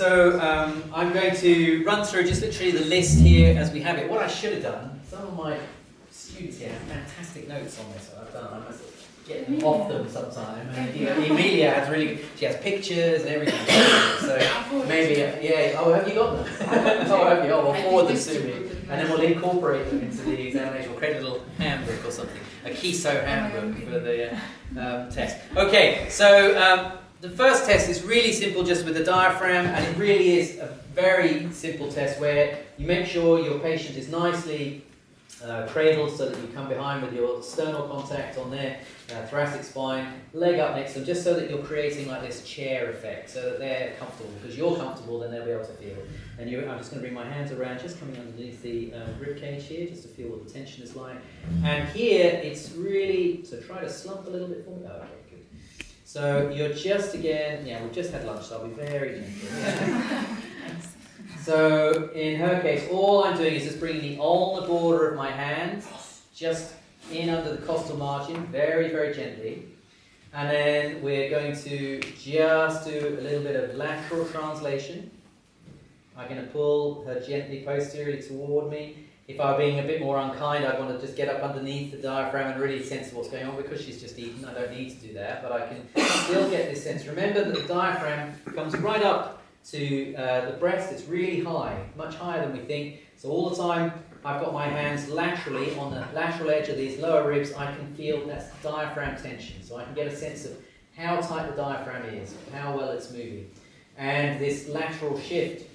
I'm going to run through just literally the list here as we have it. What I should have done, some of my students here have fantastic notes on this. I must get them off them sometime. And Emilia has really, she has pictures and everything. So maybe, yeah. Oh, have you got them? Oh, have you? Oh, well, forward them to me, and then we'll incorporate them into the examination. We'll create a little handbook or something, a Keso handbook for the test. Okay, so. The first test is really simple, just with the diaphragm, and it really is a very simple test where you make sure your patient is nicely cradled so that you come behind with your sternal contact on their thoracic spine, leg up next to them, just so that you're creating like this chair effect, so that they're comfortable. Because you're comfortable, then they'll be able to feel. And I'm just going to bring my hands around, just coming underneath the rib cage here, just to feel what the tension is like. And here, it's really, so try to slump a little bit for me. Oh, okay. So you're just again, yeah, we've just had lunch, so I'll be very gentle. So in her case, all I'm doing is just bringing me on the border of my hand, just in under the costal margin, very, very gently. And then we're going to just do a little bit of lateral translation. I'm going to pull her gently posteriorly toward me. If I were being a bit more unkind, I'd want to just get up underneath the diaphragm and really sense what's going on. Because she's just eaten, I don't need to do that, but I can still get this sense. Remember that the diaphragm comes right up to the breast. It's really high, much higher than we think. So all the time I've got my hands laterally on the lateral edge of these lower ribs, I can feel that's diaphragm tension. So I can get a sense of how tight the diaphragm is, how well it's moving. And this lateral shift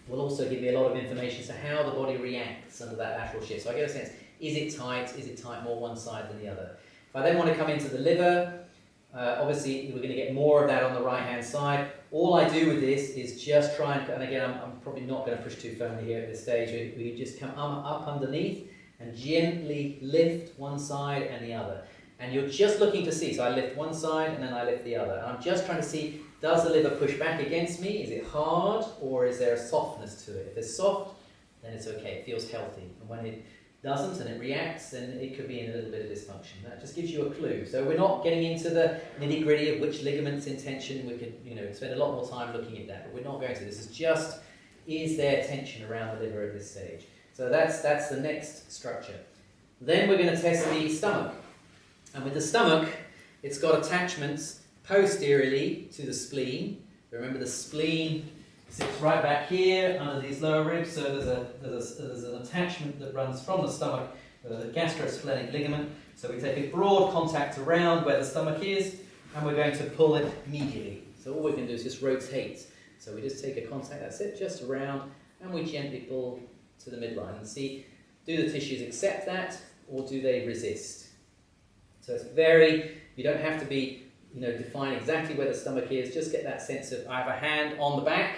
will also give me a lot of information as to how the body reacts under that lateral shift. So I get a sense, is it tight? Is it tight more one side than the other? If I then want to come into the liver, obviously we're going to get more of that on the right-hand side. All I do with this is just try and again, I'm probably not going to push too firmly here at this stage. We just come up underneath and gently lift one side and the other. And you're just looking to see, so I lift one side and then I lift the other. And I'm just trying to see, does the liver push back against me? Is it hard, or is there a softness to it? If it's soft, then it's okay, it feels healthy. And when it doesn't and it reacts, then it could be in a little bit of dysfunction. That just gives you a clue. So we're not getting into the nitty-gritty of which ligaments in tension. We could, spend a lot more time looking at that, but we're not going to. This is just, is there tension around the liver at this stage? So that's the next structure. Then we're going to test the stomach. And with the stomach, it's got attachments posteriorly to the spleen. Remember, the spleen sits right back here under these lower ribs, so there's an attachment that runs from the stomach, the gastrosplenic ligament. So we take a broad contact around where the stomach is, and we're going to pull it medially. So all we can do is just rotate. So we just take a contact, that's it, just around, and we gently pull to the midline and see, do the tissues accept that, or do they resist? So it's you don't have to be, define exactly where the stomach is, just get that sense of, I have a hand on the back,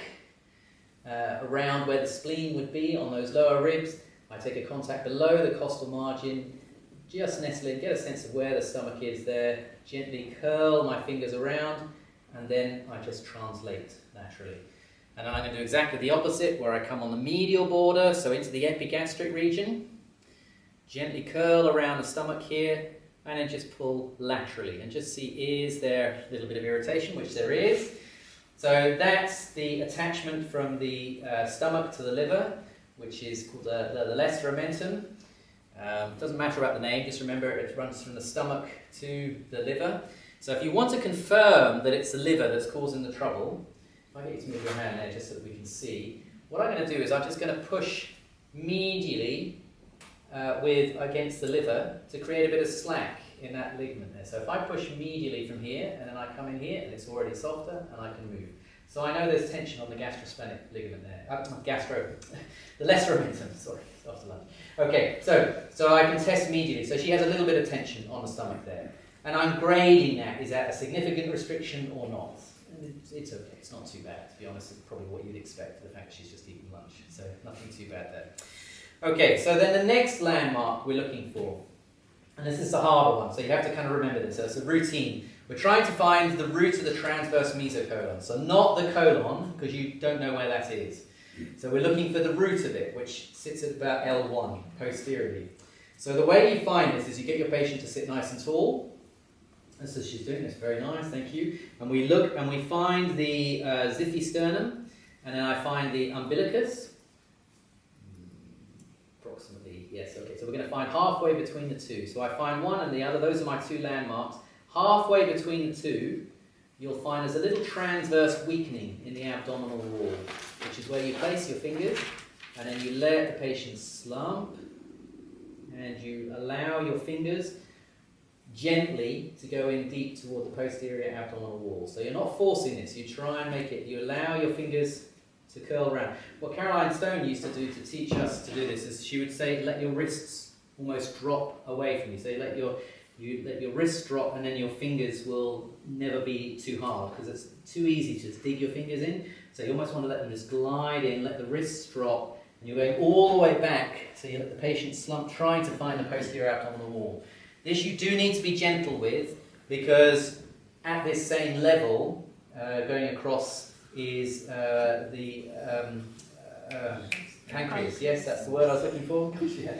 around where the spleen would be on those lower ribs. I take a contact below the costal margin, just nestle in, get a sense of where the stomach is there, gently curl my fingers around, and then I just translate laterally. And then I'm going to do exactly the opposite, where I come on the medial border, so into the epigastric region, gently curl around the stomach here, and then just pull laterally, and just see, is there a little bit of irritation, which there is. So that's the attachment from the stomach to the liver, which is called the lesser omentum. Doesn't matter about the name, just remember it runs from the stomach to the liver. So if you want to confirm that it's the liver that's causing the trouble, if I get you to move your hand there just so that we can see, what I'm going to do is I'm just going to push medially against the liver to create a bit of slack in that ligament there. So if I push medially from here, and then I come in here, and it's already softer, and I can move. So I know there's tension on the gastrosplenic ligament there. The lesser omentum, sorry, it's after lunch. Okay, so I can test medially. So she has a little bit of tension on the stomach there. And I'm grading that, is that a significant restriction or not? And it's okay, it's not too bad, to be honest. It's probably what you'd expect for the fact she's just eaten lunch. So nothing too bad there. Okay, so then the next landmark we're looking for, and this is the harder one, so you have to kind of remember this. So it's a routine. We're trying to find the root of the transverse mesocolon. So not the colon, because you don't know where that is. So we're looking for the root of it, which sits at about L1, posteriorly. So the way you find this is you get your patient to sit nice and tall, And so she's doing this, very nice, thank you. And we look and we find the xiphisternum, and then I find the umbilicus. Approximately, yes, okay. So we're going to find halfway between the two. So I find one and the other, those are my two landmarks. Halfway between the two, you'll find there's a little transverse weakening in the abdominal wall, which is where you place your fingers, and then you let the patient slump, and you allow your fingers gently to go in deep toward the posterior abdominal wall. So you're not forcing this, you try and make it, you allow your fingers to curl around. What Caroline Stone used to do to teach us to do this is she would say, let your wrists almost drop away from you. So you let your wrists drop, and then your fingers will never be too hard, because it's too easy to dig your fingers in. So you almost want to let them just glide in, let the wrists drop, and you're going all the way back, so you let the patient slump, trying to find the posterior abdominal wall. This you do need to be gentle with, because at this same level, going across is the pancreas. Yes, that's the word I was looking for. Yeah.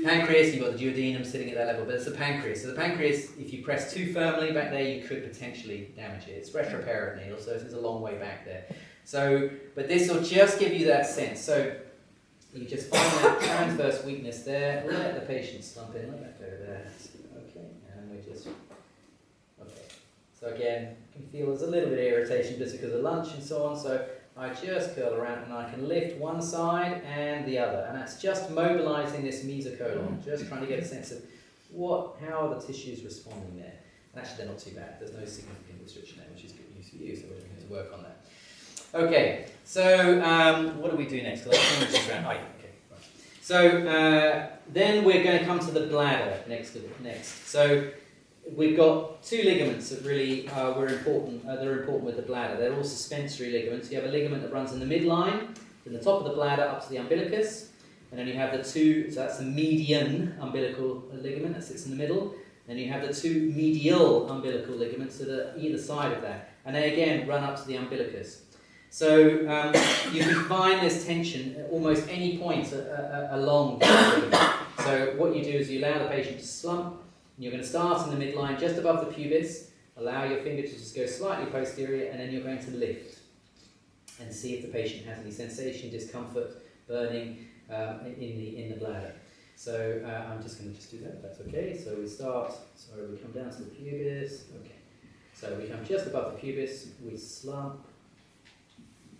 Pancreas, you've got the duodenum sitting at that level, but it's the pancreas. So the pancreas, if you press too firmly back there, you could potentially damage it. It's retroperitoneal, so it's a long way back there. So, but this will just give you that sense. So you just find that transverse weakness there. Let the patient slump in. Let that go there. Okay, and we just. Okay. So again, you can feel there's a little bit of irritation just because of lunch and so on. So I just curl around and I can lift one side and the other, and that's just mobilizing this mesocolon, just trying to get a sense of how are the tissues responding there. And actually they're not too bad, there's no significant restriction there, which is good news for you, so we're going to work on that. Okay, so what do we do next? So then we're going to come to the bladder next. So we've got two ligaments that really were important. They're important with the bladder. They're all suspensory ligaments. You have a ligament that runs in the midline, from the top of the bladder up to the umbilicus, and then you have the two. So that's the median umbilical ligament that sits in the middle. Then you have the two medial umbilical ligaments that are either side of that, and they again run up to the umbilicus. So you can find this tension at almost any point along the ligament. So what you do is you allow the patient to slump. You're going to start in the midline, just above the pubis, allow your finger to just go slightly posterior, and then you're going to lift and see if the patient has any sensation, discomfort, burning in the bladder. So I'm just going to do that, if that's okay. So we come down to the pubis. Okay. So we come just above the pubis, we slump.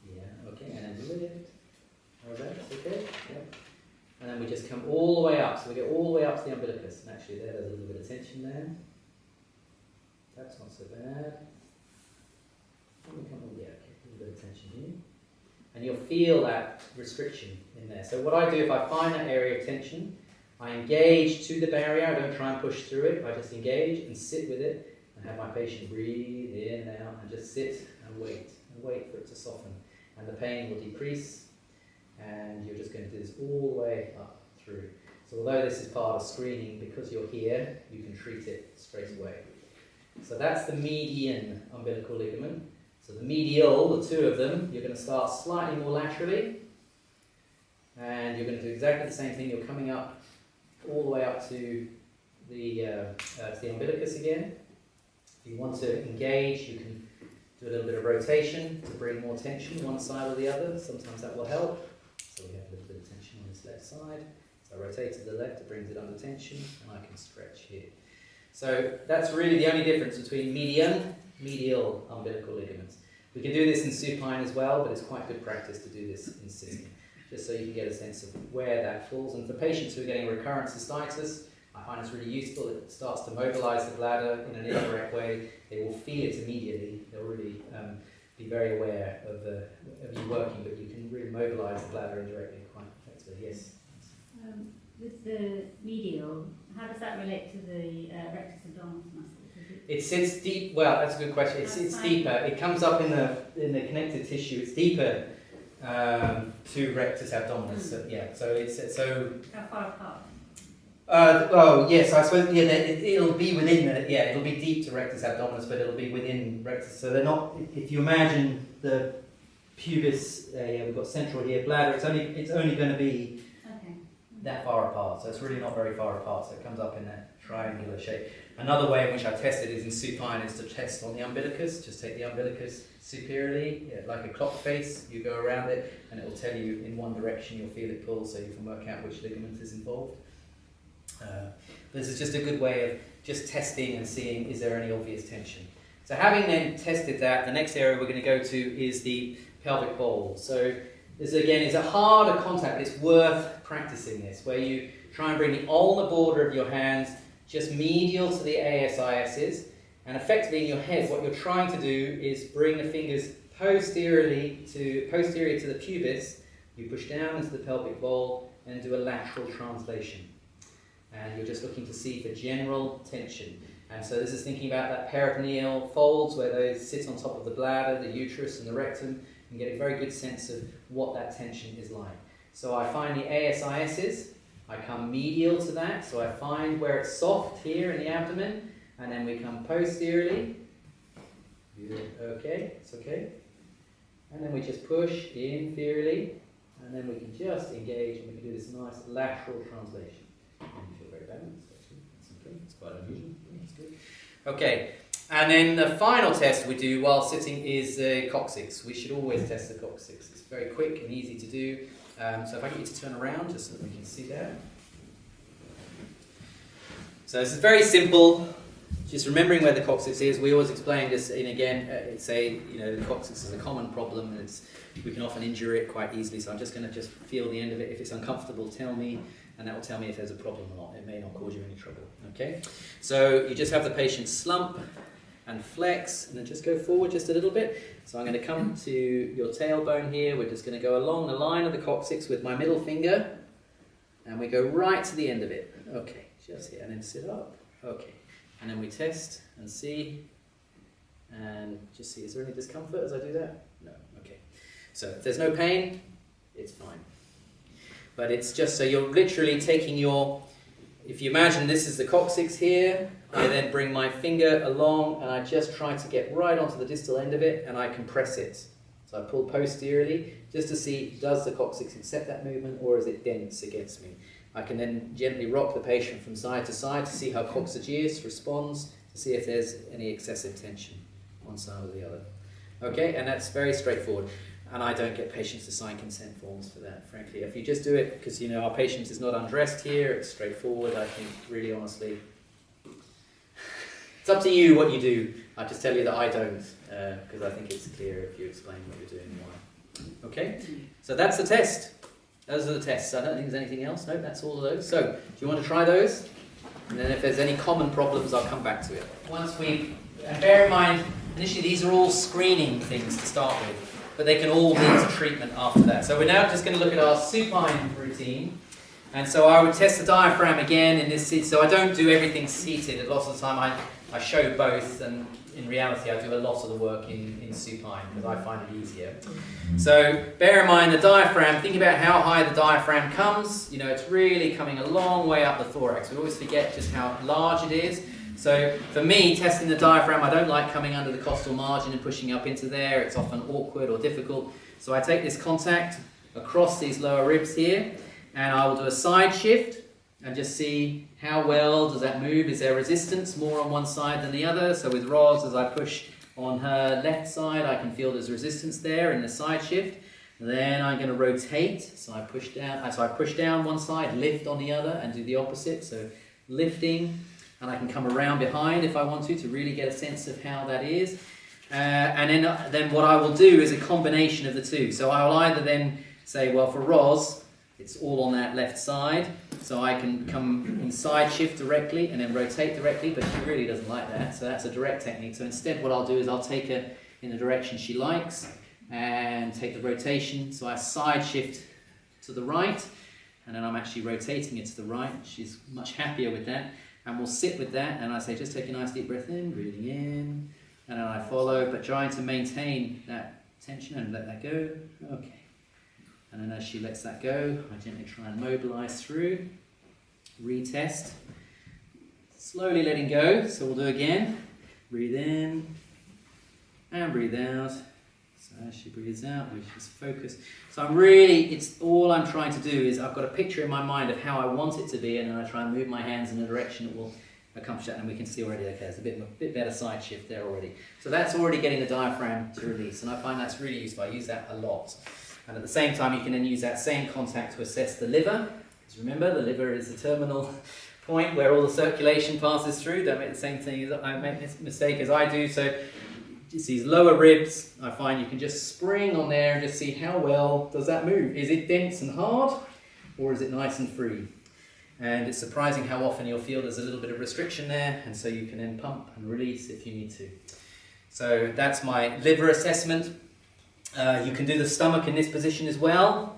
Yeah, okay, and then lift. Alright, okay? Yeah. And then we just come all the way up, so we go all the way up to the umbilicus. And actually there's a little bit of tension there. That's not so bad. And we come all the way up, okay, a little bit of tension here. And you'll feel that restriction in there. So what I do, if I find that area of tension, I engage to the barrier. I don't try and push through it. I just engage and sit with it and have my patient breathe in and out and just sit and wait for it to soften. And the pain will decrease. And you're just going to do this all the way up through. So although this is part of screening, because you're here, you can treat it straight away. So that's the median umbilical ligament. So the medial, the two of them, you're going to start slightly more laterally. And you're going to do exactly the same thing. You're coming up all the way up to the umbilicus again. If you want to engage, you can do a little bit of rotation to bring more tension one side or the other. Sometimes that will help. So we have a little bit of tension on this left side. So I rotate to the left, it brings it under tension, and I can stretch here. So that's really the only difference between medial umbilical ligaments. We can do this in supine as well, but it's quite good practice to do this in sitting, just so you can get a sense of where that falls. And for patients who are getting recurrent cystitis, I find it's really useful. It starts to mobilize the bladder in an indirect way. They will feel it immediately. They'll really be very aware of you working, but you can really mobilize the bladder indirectly quite effectively. Yes? With the medial, how does that relate to the rectus abdominis muscle? It sits deep. Well, that's a good question. It's deeper. It comes up in the connective tissue. It's deeper to rectus abdominis. So, yeah. So it's so. How far apart? Oh yes, I suppose it'll be within it'll be deep to rectus abdominis, but it'll be within rectus. So they're not. If you imagine the pubis, we've got central here, bladder. It's only going to be that far apart. So it's really not very far apart. So it comes up in that triangular shape. Another way in which I test it is in supine, is to test on the umbilicus. Just take the umbilicus superiorly, like a clock face, you go around it, and it will tell you in one direction you'll feel it pull, so you can work out which ligament is involved. This is just a good way of just testing and seeing, is there any obvious tension. So having then tested that, the next area we're going to go to is the pelvic bowl. So this again is a harder contact, but it's worth practicing this, where you try and bring the ulnar border of your hands just medial to the ASISs, and effectively in your head what you're trying to do is bring the fingers posterior to the pubis. You push down into the pelvic bowl and do a lateral translation. And you're just looking to see for general tension. And so this is thinking about that peritoneal folds where those sit on top of the bladder, the uterus and the rectum, and get a very good sense of what that tension is like. So I find the ASISs, I come medial to that, so I find where it's soft here in the abdomen, and then we come posteriorly. Okay, it's okay. And then we just push inferiorly, and then we can just engage, and we can do this nice lateral translation. And you feel very balanced, actually. That's okay, it's quite unusual. That's good. Okay, and then the final test we do while sitting is the coccyx. We should always test the coccyx. It's very quick and easy to do. So if I get you to turn around, just so that we can see that. So this is very simple. Just remembering where the coccyx is. We always explain this, and again, the coccyx is a common problem, and we can often injure it quite easily. So I'm just going to just feel the end of it. If it's uncomfortable, tell me, and that will tell me if there's a problem or not. It may not cause you any trouble. Okay. So you just have the patient slump and flex, and then just go forward just a little bit. So I'm going to come to your tailbone here. We're just going to go along the line of the coccyx with my middle finger, and we go right to the end of it. Okay, just here, and then sit up. Okay, and then we test and see, and just see, is there any discomfort as I do that? No, okay. So if there's no pain, it's fine. But it's just, so you're literally taking your, if you imagine this is the coccyx here, I then bring my finger along and I just try to get right onto the distal end of it and I compress it. So I pull posteriorly just to see, does the coccyx accept that movement or is it dense against me? I can then gently rock the patient from side to see how coccygeus responds, to see if there's any excessive tension one side or the other. Okay, and that's very straightforward. And I don't get patients to sign consent forms for that, frankly. If you just do it because, you know, our patient is not undressed here, it's straightforward, I think, really honestly. It's up to you what you do. I just tell you that I don't, because I think it's clear if you explain what you're doing and why. Okay? So that's the test. Those are the tests. I don't think there's anything else. No, that's all of those. So, do you want to try those? And then if there's any common problems, I'll come back to it. And bear in mind, initially these are all screening things to start with, but they can all lead to treatment after that. So we're now just going to look at our supine routine. And so I would test the diaphragm again in this seat. So I don't do everything seated. A lot of the time I show both, and in reality I do a lot of the work in supine because I find it easier. So bear in mind the diaphragm, think about how high the diaphragm comes. You know, it's really coming a long way up the thorax. We always forget just how large it is. So for me, testing the diaphragm, I don't like coming under the costal margin and pushing up into there. It's often awkward or difficult. So I take this contact across these lower ribs here, and I will do a side shift and just see how well does that move. Is there resistance more on one side than the other? So with Roz, as I push on her left side, I can feel there's resistance there in the side shift. Then I'm going to rotate. So I push down one side, lift on the other, and do the opposite. So lifting. And I can come around behind if I want to really get a sense of how that is. And then what I will do is a combination of the two. So I will either then say, well, for Roz, it's all on that left side. So I can come inside shift directly and then rotate directly, but she really doesn't like that. So that's a direct technique. So instead what I'll do is I'll take her in the direction she likes and take the rotation. So I side shift to the right, and then I'm actually rotating it to the right. She's much happier with that. And we'll sit with that, and I say, just take a nice deep breath in, breathing in, and then I follow, but trying to maintain that tension and let that go. Okay. And then as she lets that go, I gently try and mobilize through, retest, slowly letting go. So we'll do again. Breathe in, and breathe out. So as she breathes out, we just focus. So all I'm trying to do is I've got a picture in my mind of how I want it to be, and then I try and move my hands in a direction that will accomplish that, and we can see already, okay, there's a bit better side shift there already. So that's already getting the diaphragm to release, and I find that's really useful. I use that a lot. And at the same time, you can then use that same contact to assess the liver. Because remember, the liver is the terminal point where all the circulation passes through. Don't make the same thing as I make this mistake as I do. So just these lower ribs, I find you can just spring on there and just see how well does that move. Is it dense and hard, or is it nice and free? And it's surprising how often you'll feel there's a little bit of restriction there, and so you can then pump and release if you need to. So that's my liver assessment. You can do the stomach in this position as well.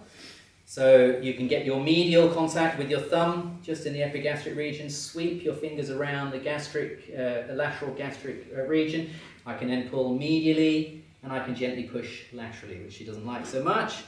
So you can get your medial contact with your thumb just in the epigastric region, sweep your fingers around the lateral gastric region. I can then pull medially, and I can gently push laterally, which she doesn't like so much.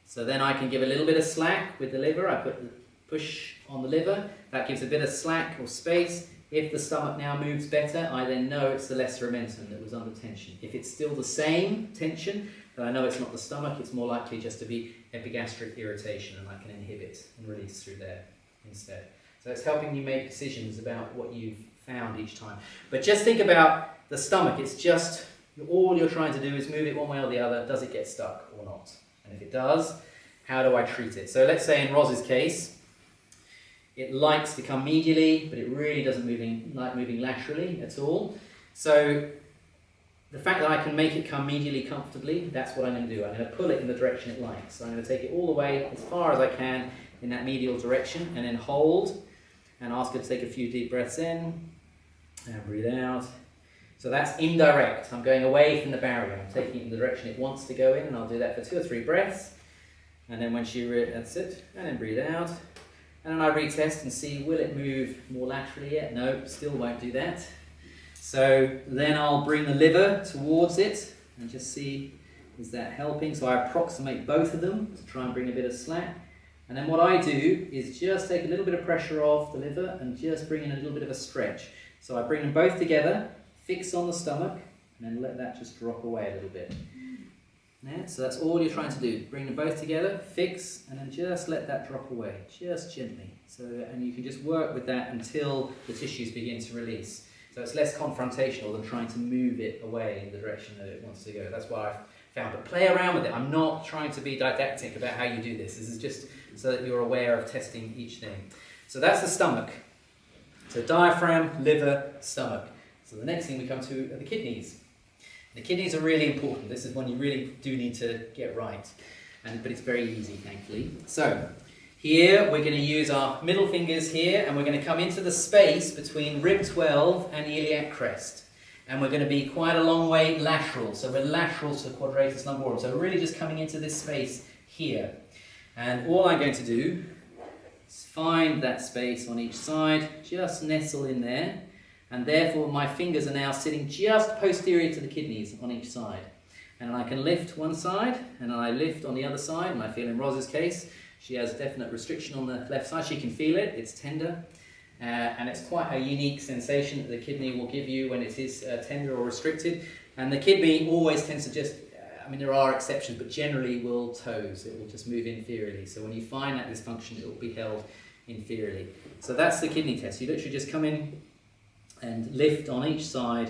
So then I can give a little bit of slack with the liver. I put the push on the liver. That gives a bit of slack or space. If the stomach now moves better, I then know it's the lesser omentum that was under tension. If it's still the same tension, then I know it's not the stomach, it's more likely just to be epigastric irritation, and I can inhibit and release through there instead. So it's helping you make decisions about what you've found each time. But just think about the stomach. It's just, all you're trying to do is move it one way or the other. Does it get stuck or not? And if it does, how do I treat it? So let's say in Roz's case, it likes to come medially, but it really doesn't like moving laterally at all. So the fact that I can make it come medially comfortably, that's what I'm going to do. I'm going to pull it in the direction it likes. So I'm going to take it all the way as far as I can in that medial direction, and then hold, and ask her to take a few deep breaths in, and breathe out. So that's indirect. I'm going away from the barrier. I'm taking it in the direction it wants to go in, and I'll do that for 2 or 3 breaths. And then when she, that's it, and then breathe out. And then I retest and see, will it move more laterally yet? No, still won't do that. So then I'll bring the liver towards it and just see, is that helping? So I approximate both of them to try and bring a bit of slack. And then what I do is just take a little bit of pressure off the liver and just bring in a little bit of a stretch. So I bring them both together, fix on the stomach, and then let that just drop away a little bit. Yeah, so that's all you're trying to do. Bring them both together, fix, and then just let that drop away, just gently. So, and you can just work with that until the tissues begin to release. So it's less confrontational than trying to move it away in the direction that it wants to go. That's what I've found. But play around with it. I'm not trying to be didactic about how you do this. This is just so that you're aware of testing each thing. So that's the stomach. So diaphragm, liver, stomach. So the next thing we come to are the kidneys. The kidneys are really important. This is one you really do need to get right, but it's very easy, thankfully. So here we're going to use our middle fingers here, and we're going to come into the space between rib 12 and iliac crest. And we're going to be quite a long way lateral, so we're lateral to quadratus lumborum. So we're really just coming into this space here. And all I'm going to do is find that space on each side, just nestle in there. And therefore my fingers are now sitting just posterior to the kidneys on each side. And I can lift one side, and I lift on the other side, and I feel in Roz's case, she has definite restriction on the left side. She can feel it, it's tender, and it's quite a unique sensation that the kidney will give you when it is tender or restricted. And the kidney always tends to just, I mean there are exceptions, but generally will toes, it will just move inferiorly. So when you find that dysfunction, it will be held inferiorly. So that's the kidney test. You literally just come in and lift on each side,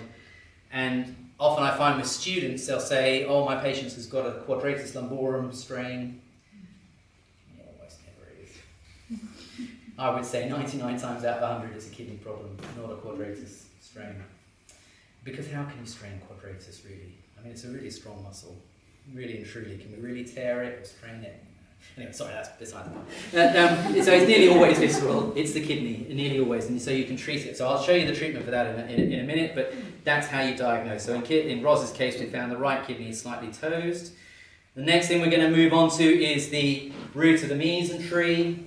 and often I find with students they'll say, oh, my patient has got a quadratus lumborum strain. Yeah, almost never is. I would say 99 times out of 100 it's a kidney problem, not a quadratus strain. Because how can you strain quadratus really? I mean, it's a really strong muscle, really and truly. Can we really tear it or strain it? Anyway, sorry, that's beside the point. So it's nearly always visceral. It's the kidney, nearly always, and so you can treat it. So I'll show you the treatment for that in a minute, but that's how you diagnose. So in Roz's case, we found the right kidney is slightly toased. The next thing we're going to move on to is the root of the mesentery.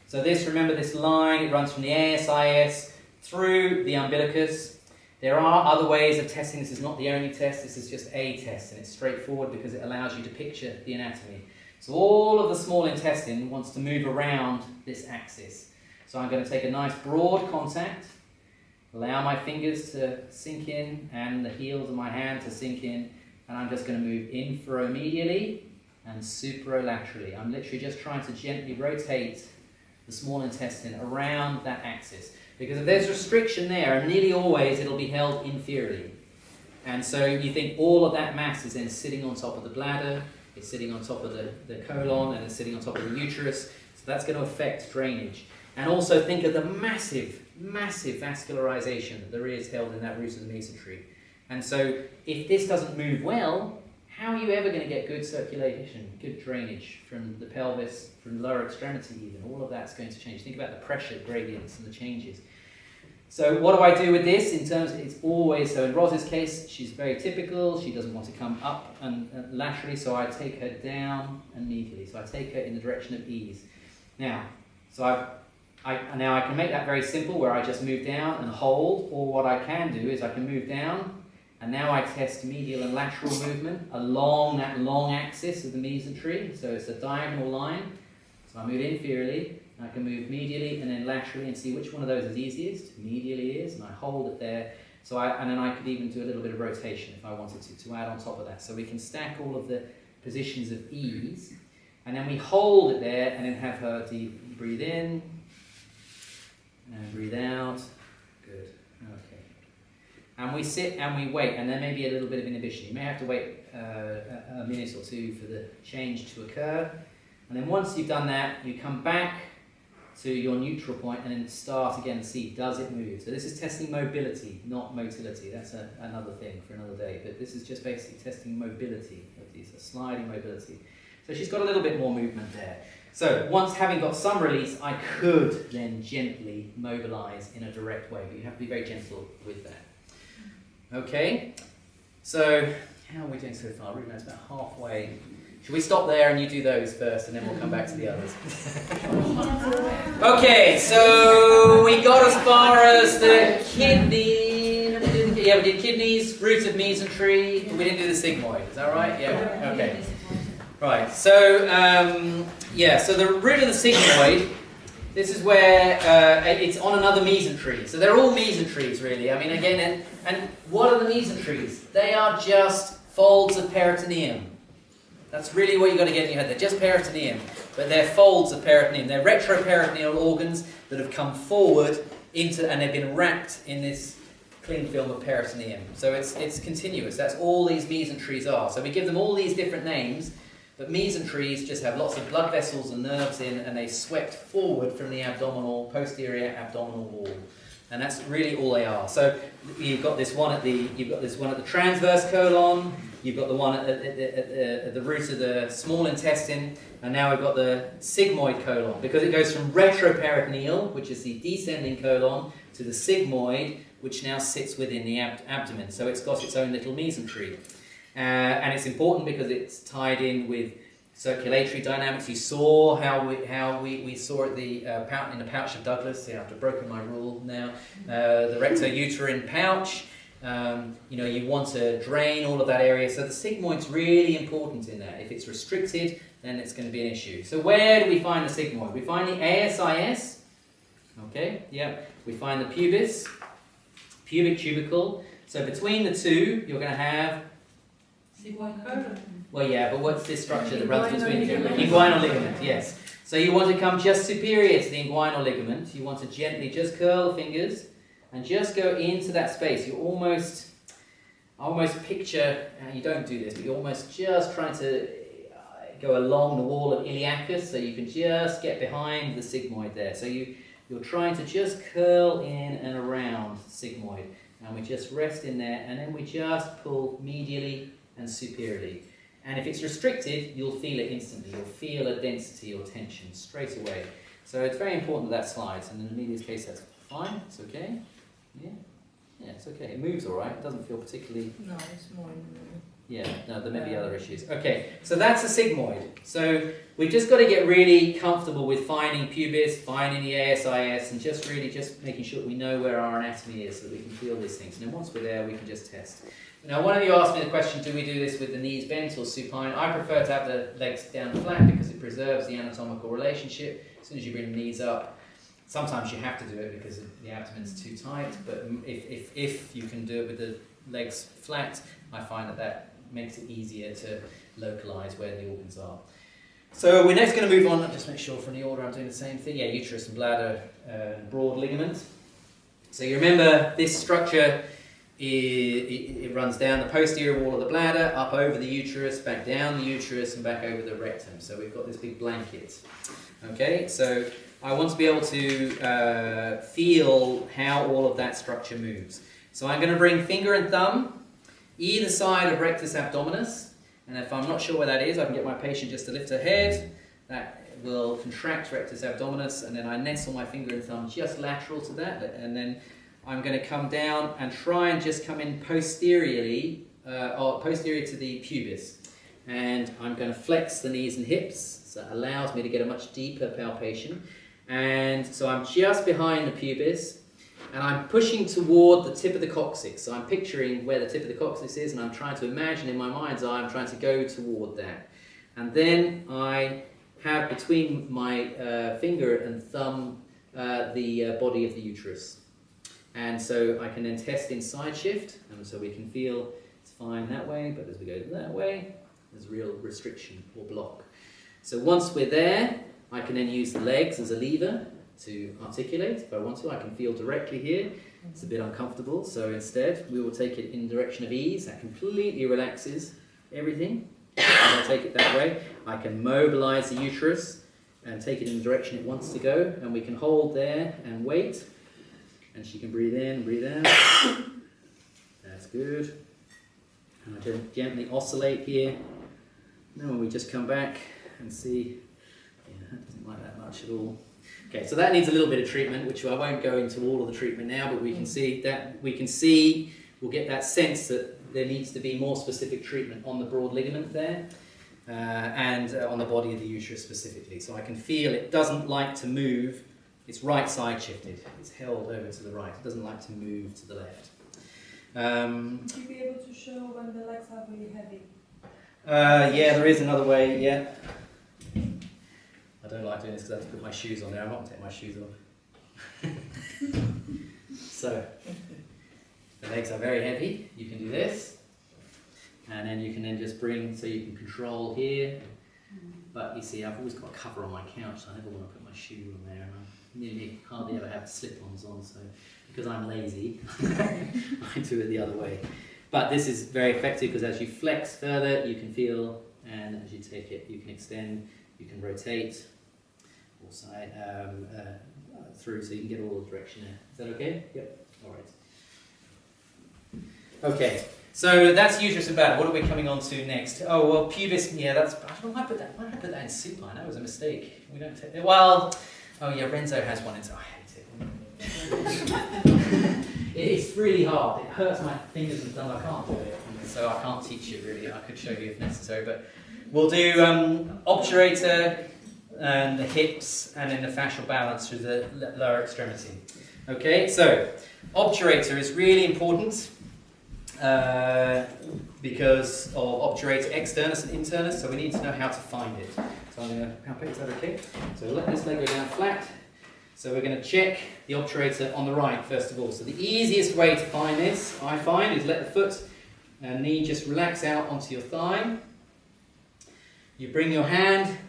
So this, remember this line, it runs from the ASIS through the umbilicus. There are other ways of testing. This is not the only test. This is just a test, and it's straightforward because it allows you to picture the anatomy. So all of the small intestine wants to move around this axis. So I'm going to take a nice broad contact, allow my fingers to sink in and the heels of my hand to sink in, and I'm just going to move inferomedially and superolaterally. I'm literally just trying to gently rotate the small intestine around that axis. Because if there's restriction there, and nearly always it'll be held inferiorly. And so you think all of that mass is then sitting on top of the bladder, it's sitting on top of the colon, and it's sitting on top of the uterus. So that's going to affect drainage. And also think of the massive, massive vascularization that there is held in that root of the mesentery. And so if this doesn't move well, how are you ever going to get good circulation, good drainage from the pelvis, from the lower extremity even? All of that's going to change. Think about the pressure gradients and the changes. So what do I do with this? In terms of, it's always, so in Roz's case, she's very typical. She doesn't want to come up and laterally, so I take her down and medially. So I take her in the direction of ease. Now, so now I can make that very simple, where I just move down and hold, or what I can do is I can move down, and now I test medial and lateral movement along that long axis of the mesentery. So it's a diagonal line. So I move inferiorly, I can move medially and then laterally and see which one of those is easiest. Medially is, and I hold it there. So and then I could even do a little bit of rotation if I wanted to add on top of that. So we can stack all of the positions of ease, and then we hold it there and then have her deep breathe in and breathe out. Good. Okay. And we sit and we wait, and there may be a little bit of inhibition. You may have to wait a minute or two for the change to occur. And then once you've done that, you come back to your neutral point and then start again and see, does it move? So this is testing mobility, not motility. That's another thing for another day. But this is just basically testing mobility of these, a sliding mobility. So she's got a little bit more movement there. So once having got some release, I could then gently mobilize in a direct way. But you have to be very gentle with that. Okay, so how are we doing so far? We're about halfway. Should we stop there and you do those first, and then we'll come back to the others? Okay, so we got as far as the kidney. Yeah, we did kidneys, root of mesentery, but we didn't do the sigmoid. Is that right? Yeah. Okay. Right. So so the root of the sigmoid. This is where it's on another mesentery. So they're all mesentries, really. I mean, again, and what are the mesentries? They are just folds of peritoneum. That's really what you've got to get in your head. They're just peritoneum, but they're folds of peritoneum. They're retroperitoneal organs that have come forward into, and they've been wrapped in this cling film of peritoneum. So it's continuous. That's all these mesentries are. So we give them all these different names, but mesentries just have lots of blood vessels and nerves in, and they swept forward from the posterior abdominal wall. And that's really all they are. So you've got this one at the transverse colon. You've got the one at the root of the small intestine, and now we've got the sigmoid colon, because it goes from retroperitoneal, which is the descending colon, to the sigmoid, which now sits within the abdomen. So it's got its own little mesentery. And it's important because it's tied in with circulatory dynamics. You saw how we saw it in the pouch of Douglas. Yeah, I've broken my rule now. The recto-uterine pouch. You want to drain all of that area. So the sigmoid's really important in that. If it's restricted, then it's going to be an issue. So where do we find the sigmoid? We find the ASIS. Okay, yeah. We find the pubis, pubic tubercle. So between the two, you're going to have sigmoid colon. Well, yeah, but what's this structure that runs between the two? Inguinal ligament, yes. So you want to come just superior to the inguinal ligament. You want to gently just curl the fingers and just go into that space. You almost picture, and you don't do this, but you're almost just trying to go along the wall of iliacus, so you can just get behind the sigmoid there. So you're trying to just curl in and around the sigmoid. And we just rest in there, and then we just pull medially and superiorly. And if it's restricted, you'll feel it instantly. You'll feel a density or tension straight away. So it's very important that slides. And in Amelia's case, that's fine. It's okay. Yeah. Yeah, it's okay. It moves all right. It doesn't feel particularly... No, it's more in the middle. Yeah, no, there may be other issues. Okay, so that's a sigmoid. So we've just got to get really comfortable with finding pubis, finding the ASIS, and just making sure we know where our anatomy is so that we can feel these things. And then once we're there, we can just test. Now, one of you asked me the question, do we do this with the knees bent or supine? I prefer to have the legs down flat because it preserves the anatomical relationship. As soon as you bring the knees up, sometimes you have to do it because the abdomen's too tight, but if you can do it with the legs flat, I find that makes it easier to localize where the organs are. So we're next going to move on, just make sure from the order I'm doing the same thing. Yeah, uterus and bladder, broad ligament. So you remember this structure, it runs down the posterior wall of the bladder, up over the uterus, back down the uterus, and back over the rectum. So we've got this big blanket. Okay, so I want to be able to feel how all of that structure moves. So I'm going to bring finger and thumb either side of rectus abdominis, and if I'm not sure where that is, I can get my patient just to lift her head. That will contract rectus abdominis, and then I nestle my finger and thumb just lateral to that, and then I'm going to come down and try and just come in posteriorly, or posterior to the pubis. And I'm going to flex the knees and hips, so it allows me to get a much deeper palpation. And so I'm just behind the pubis, and I'm pushing toward the tip of the coccyx. So I'm picturing where the tip of the coccyx is, and I'm trying to imagine in my mind's eye, I'm trying to go toward that. And then I have between my finger and thumb the body of the uterus. And so I can then test in side shift, and so we can feel it's fine that way, but as we go that way, there's a real restriction or block. So once we're there, I can then use the legs as a lever to articulate. If I want to, I can feel directly here. It's a bit uncomfortable, so instead we will take it in the direction of ease. That completely relaxes everything. I'll take it that way. I can mobilize the uterus and take it in the direction it wants to go, and we can hold there and wait. And she can breathe in, breathe out. That's good. And I can gently oscillate here. And then when we just come back and see, yeah, that doesn't like that much at all. Okay, so that needs a little bit of treatment, which I won't go into all of the treatment now, but we can see that we'll get that sense that there needs to be more specific treatment on the broad ligament there, and on the body of the uterus specifically. So I can feel it doesn't like to move. It's right side shifted. It's held over to the right. It doesn't like to move to the left. Would you be able to show when the legs are really heavy? Yeah, there is another way, yeah. I don't like doing this because I have to put my shoes on there. I'm not going to take my shoes off. So, the legs are very heavy. You can do this. And then you can then just bring, so you can control here. But you see, I've always got a cover on my couch, so I never want to put my shoe on there. And I nearly hardly ever have slip-ons on, so because I'm lazy, I do it the other way. But this is very effective because as you flex further, you can feel, and as you take it, you can extend, you can rotate, or side through, so you can get all the direction there. Is that okay? Yep. All right. Okay. So that's uterus and bladder. What are we coming on to next? Oh well, pubis. Yeah, that's. I don't know why I put that. Why did I put that in supine? That was a mistake. We don't take. Well, oh yeah, Renzo has one. I hate it. It's really hard. It hurts my fingers and thumb. I can't do it, so I can't teach you really. I could show you if necessary, but we'll do obturator and the hips, and then the fascial balance through the lower extremity. Okay, so obturator is really important. Because of obturator externus and internus, so we need to know how to find it. So I'm going to palpate, is that okay? So let this leg go down flat. So we're going to check the obturator on the right first of all. So the easiest way to find this, I find, is let the foot and knee just relax out onto your thigh. You bring your hand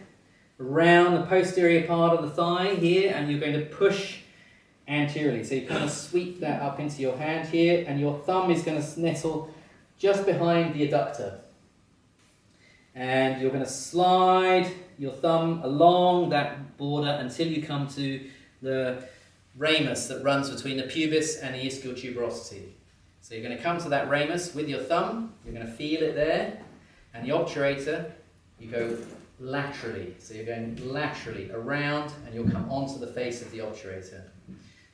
around the posterior part of the thigh here, and you're going to push anteriorly. So you kind of sweep that up into your hand here, and your thumb is going to nestle just behind the adductor. And you're going to slide your thumb along that border until you come to the ramus that runs between the pubis and the ischial tuberosity. So you're going to come to that ramus with your thumb, you're going to feel it there, and the obturator, you go laterally. So you're going laterally around, and you'll come onto the face of the obturator.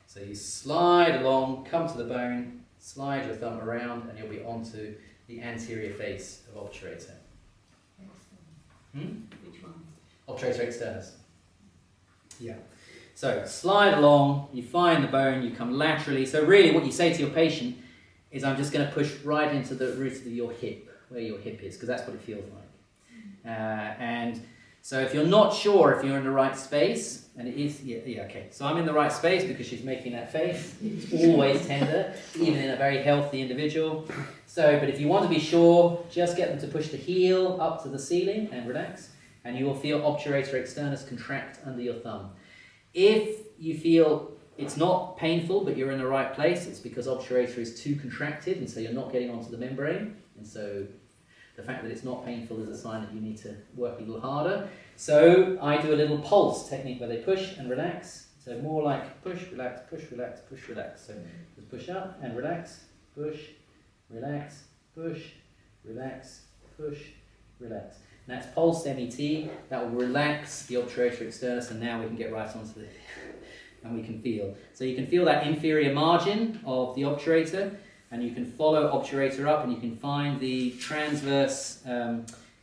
So you slide along, come to the bone, slide your thumb around, and you'll be onto the anterior face of obturator. Which one? Obturator externus. Yeah. So slide along, you find the bone, you come laterally. So really what you say to your patient is, I'm just going to push right into the root of your hip, where your hip is, because that's what it feels like. And so if you're not sure if you're in the right space, and it is, yeah, okay. So I'm in the right space because she's making that face. It's always tender, even in a very healthy individual. So, but if you want to be sure, just get them to push the heel up to the ceiling and relax, and you will feel obturator externus contract under your thumb. If you feel It's not painful, but you're in the right place. It's because obturator is too contracted, and so you're not getting onto the membrane. And so the fact that it's not painful is a sign that you need to work a little harder. So I do a little pulse technique where they push and relax. So more like push, relax, push, relax, push, relax. So just push up and relax, push, relax, push, relax, push, relax. And that's pulsed MET. That will relax the obturator externus, and now we can get right onto the and we can feel. So you can feel that inferior margin of the obturator, and you can follow obturator up, and you can find the transverse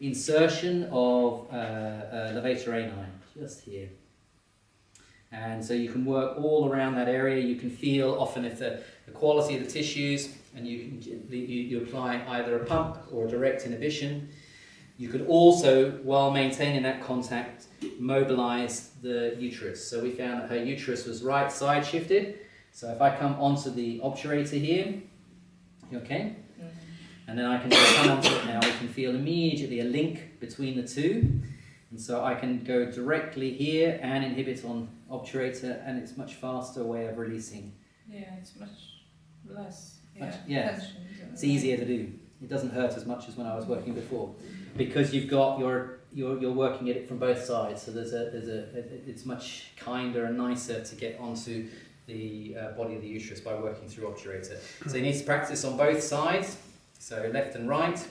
insertion of levator ani, just here. And so you can work all around that area. You can feel often if the quality of the tissues, and you apply either a pump or a direct inhibition. You could also, while maintaining that contact, mobilize the uterus. So we found that her uterus was right side shifted. So if I come onto the obturator here, okay, and then I can just come onto it now, we can feel immediately a link between the two. And so I can go directly here and inhibit on obturator, and it's a much faster way of releasing. Yeah, it's much less. Tension, it's easier to do. It doesn't hurt as much as when I was working before, because you've got you're working at it from both sides. So it's much kinder and nicer to get onto the body of the uterus by working through obturator. So you need to practice on both sides, so left and right.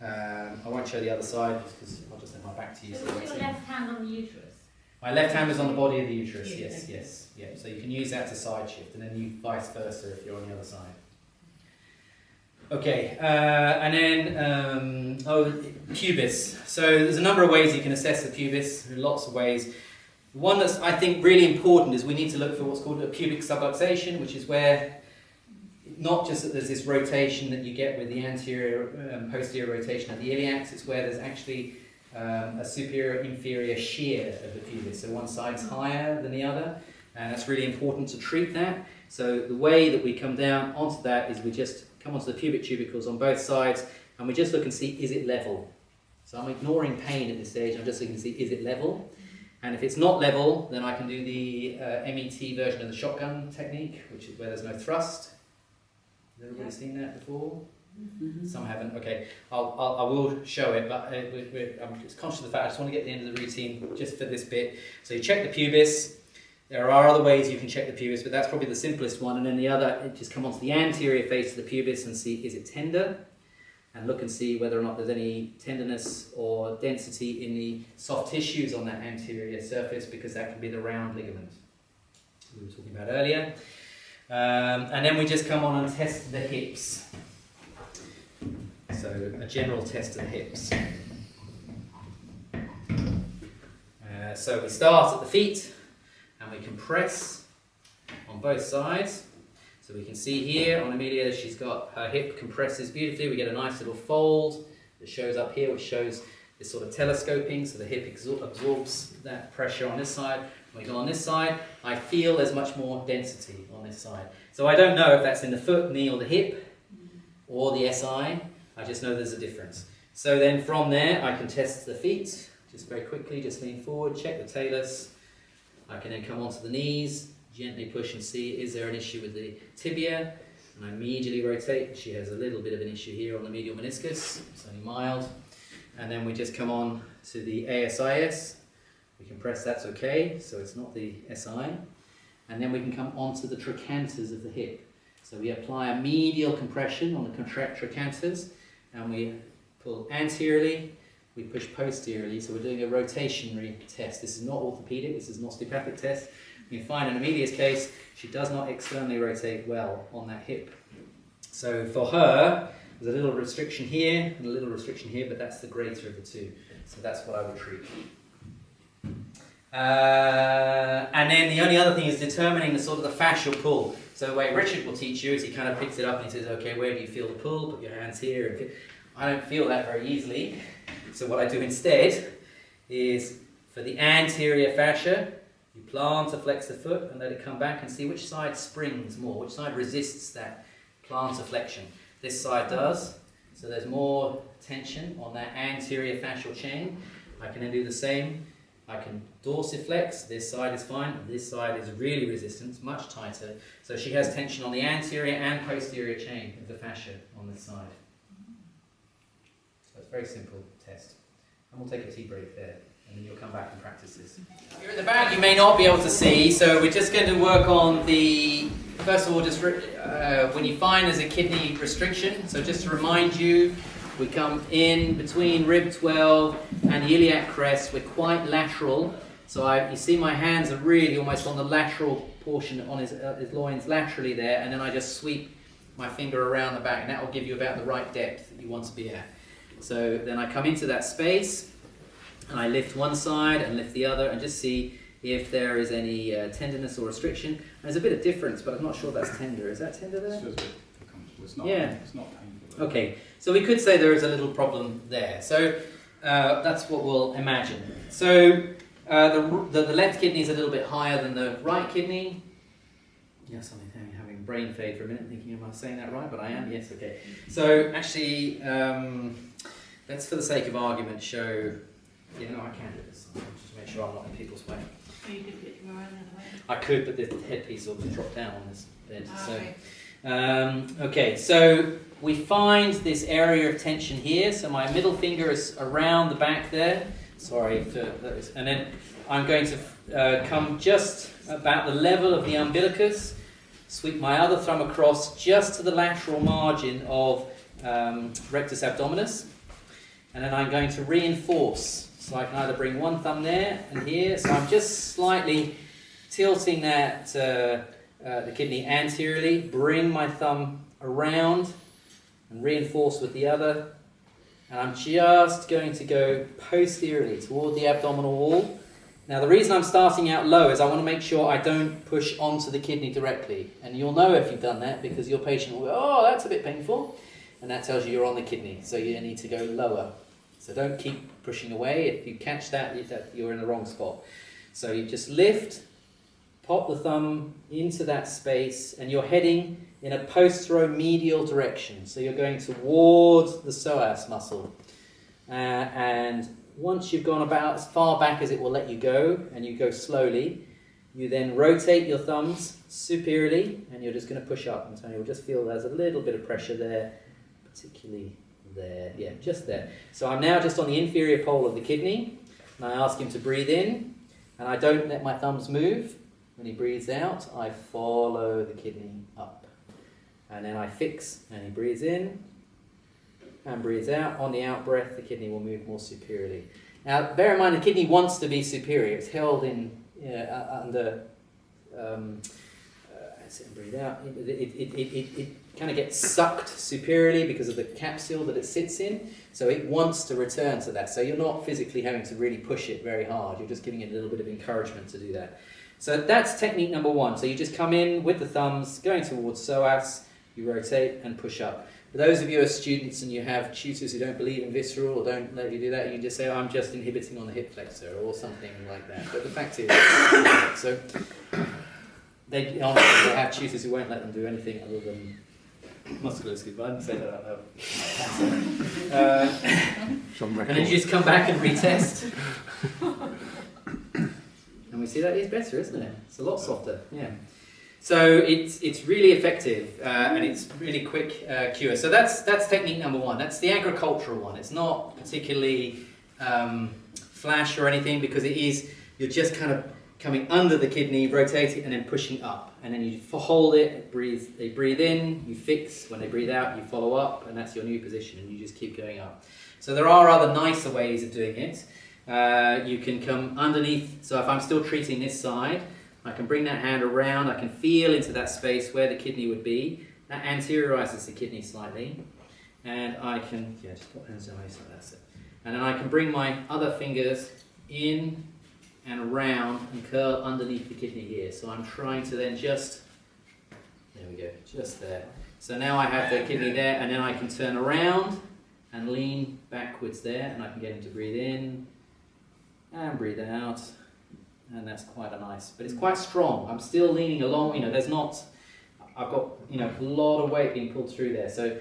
I won't show the other side because I'll just have my back to you. So put your left hand on the uterus? My left hand is on the body of the uterus, yes. Yeah. So you can use that to side shift, and then you vice versa if you're on the other side. Okay, and then, pubis. So there's a number of ways you can assess the pubis, there are lots of ways. The one that's, I think, really important is we need to look for what's called a pubic subluxation, which is where, not just that there's this rotation that you get with the anterior and posterior rotation of the iliacs, it's where there's actually a superior-inferior shear of the pubis. So one side's higher than the other, and it's really important to treat that. So the way that we come down onto that is we just come onto the pubic tubercles on both sides, and we just look and see, is it level? So I'm ignoring pain at this stage, I'm just looking to see, is it level? And if it's not level, then I can do the MET version of the shotgun technique, which is where there's no thrust. Has everybody seen that before? Mm-hmm. Some haven't. Okay, I will show it, but I'm just conscious of the fact I just want to get to the end of the routine just for this bit. So you check the pubis. There are other ways you can check the pubis, but that's probably the simplest one. And then the other, just come onto the anterior face of the pubis and see, is it tender? And look and see whether or not there's any tenderness or density in the soft tissues on that anterior surface, because that can be the round ligament we were talking about earlier. And then we just come on and test the hips. So a general test of the hips. So we start at the feet, and we compress on both sides. So we can see here on Amelia, she's got her hip compresses beautifully. We get a nice little fold that shows up here, which shows this sort of telescoping. So the hip absorbs that pressure on this side. When we go on this side, I feel there's much more density on this side. So I don't know if that's in the foot, knee, or the hip, or the SI. I just know there's a difference. So then from there, I can test the feet. Just very quickly, just lean forward, check the talus. I can then come onto the knees, gently push and see, is there an issue with the tibia? And I immediately rotate. She has a little bit of an issue here on the medial meniscus. It's only mild. And then we just come on to the ASIS. We can press, that's okay, so it's not the SI. And then we can come onto the trochanters of the hip. So we apply a medial compression on the trochanters, and we pull anteriorly, we push posteriorly, so we're doing a rotationary test. This is not orthopedic, this is an osteopathic test. You find in Amelia's case, she does not externally rotate well on that hip. So for her, there's a little restriction here and a little restriction here, but that's the greater of the two. So that's what I would treat. And then the only other thing is determining the sort of the fascial pull. So the way Richard will teach you is he kind of picks it up and he says, okay, where do you feel the pull? Put your hands here. And I don't feel that very easily. So what I do instead is, for the anterior fascia, you plantar flex the foot and let it come back and see which side springs more, which side resists that plantar flexion. This side does, so there's more tension on that anterior fascial chain. I can then do the same. I can dorsiflex, this side is fine, this side is really resistant, much tighter. So she has tension on the anterior and posterior chain of the fascia on this side. So it's a very simple test. And we'll take a tea break there, and then you'll come back and practice this. Here at the back you may not be able to see, so we're just going to work on the, first of all, just when you find there's a kidney restriction, so just to remind you, we come in between rib 12 and the iliac crest. We're quite lateral, so you see my hands are really almost on the lateral portion, on his loins laterally there, and then I just sweep my finger around the back, and that will give you about the right depth that you want to be at. So then I come into that space, and I lift one side and lift the other, and just see if there is any tenderness or restriction. And there's a bit of difference, but I'm not sure that's tender. Is that tender there? It's not, yeah. It's not painful. Okay, so we could say there is a little problem there. So that's what we'll imagine. So the left kidney is a little bit higher than the right kidney. Yes, I'm having brain fade for a minute, thinking, am I saying that right? But I am, yes, okay. So actually, let's, for the sake of argument, show, I can do this, just to make sure I'm not in people's way. So you could put your arm the other way? I could, but the headpiece will drop down on this bed. Okay. Okay, so we find this area of tension here. So my middle finger is around the back there. Sorry for this. And then I'm going to come just about the level of the umbilicus, sweep my other thumb across just to the lateral margin of rectus abdominis. And then I'm going to reinforce. So I can either bring one thumb there and here. So I'm just slightly tilting that the kidney anteriorly, bring my thumb around and reinforce with the other, and I'm just going to go posteriorly toward the abdominal wall. Now the reason I'm starting out low is I want to make sure I don't push onto the kidney directly, and you'll know if you've done that because your patient will go, oh, that's a bit painful, and that tells you you're on the kidney, so you need to go lower. So don't keep pushing away. If you catch that, you're in the wrong spot. So you just lift, pop the thumb into that space, and you're heading in a posteromedial direction. So you're going towards the psoas muscle. And once you've gone about as far back as it will let you go, and you go slowly, you then rotate your thumbs superiorly, and you're just going to push up. And so you'll just feel there's a little bit of pressure there, particularly there. Yeah, just there. So I'm now just on the inferior pole of the kidney, and I ask him to breathe in, and I don't let my thumbs move. When he breathes out, I follow the kidney up. And then I fix, and he breathes in and breathes out. On the out breath, the kidney will move more superiorly. Now, bear in mind, the kidney wants to be superior. It's held in under, sit and breathe out. It kind of gets sucked superiorly because of the capsule that it sits in. So it wants to return to that. So you're not physically having to really push it very hard. You're just giving it a little bit of encouragement to do that. So that's technique number one. So you just come in with the thumbs, going towards psoas, you rotate and push up. For those of you who are students and you have tutors who don't believe in visceral or don't let you do that, you can just say, oh, I'm just inhibiting on the hip flexor or something like that. But the fact is, so they have tutors who won't let them do anything other than musculoskeletal. But I didn't say that out loud. And then you just come back and retest. And we see that is better, isn't it? It's a lot softer, yeah. So it's really effective and it's really quick cure. So that's technique number one. That's the agricultural one. It's not particularly flash or anything because it is, you're just kind of coming under the kidney, rotating and then pushing up. And then you hold it, they breathe in, you fix. When they breathe out, you follow up, and that's your new position, and you just keep going up. So there are other nicer ways of doing it. You can come underneath, so if I'm still treating this side, I can bring that hand around, I can feel into that space where the kidney would be. That anteriorizes the kidney slightly. And I can, just put hands down like that's it. And then I can bring my other fingers in and around and curl underneath the kidney here. So I'm trying to then just, there we go, just there. So now I have the kidney there, and then I can turn around and lean backwards there, and I can get him to breathe in and breathe out. And that's quite a nice, but it's quite strong. I'm still leaning along, there's not, I've got, a lot of weight being pulled through there. So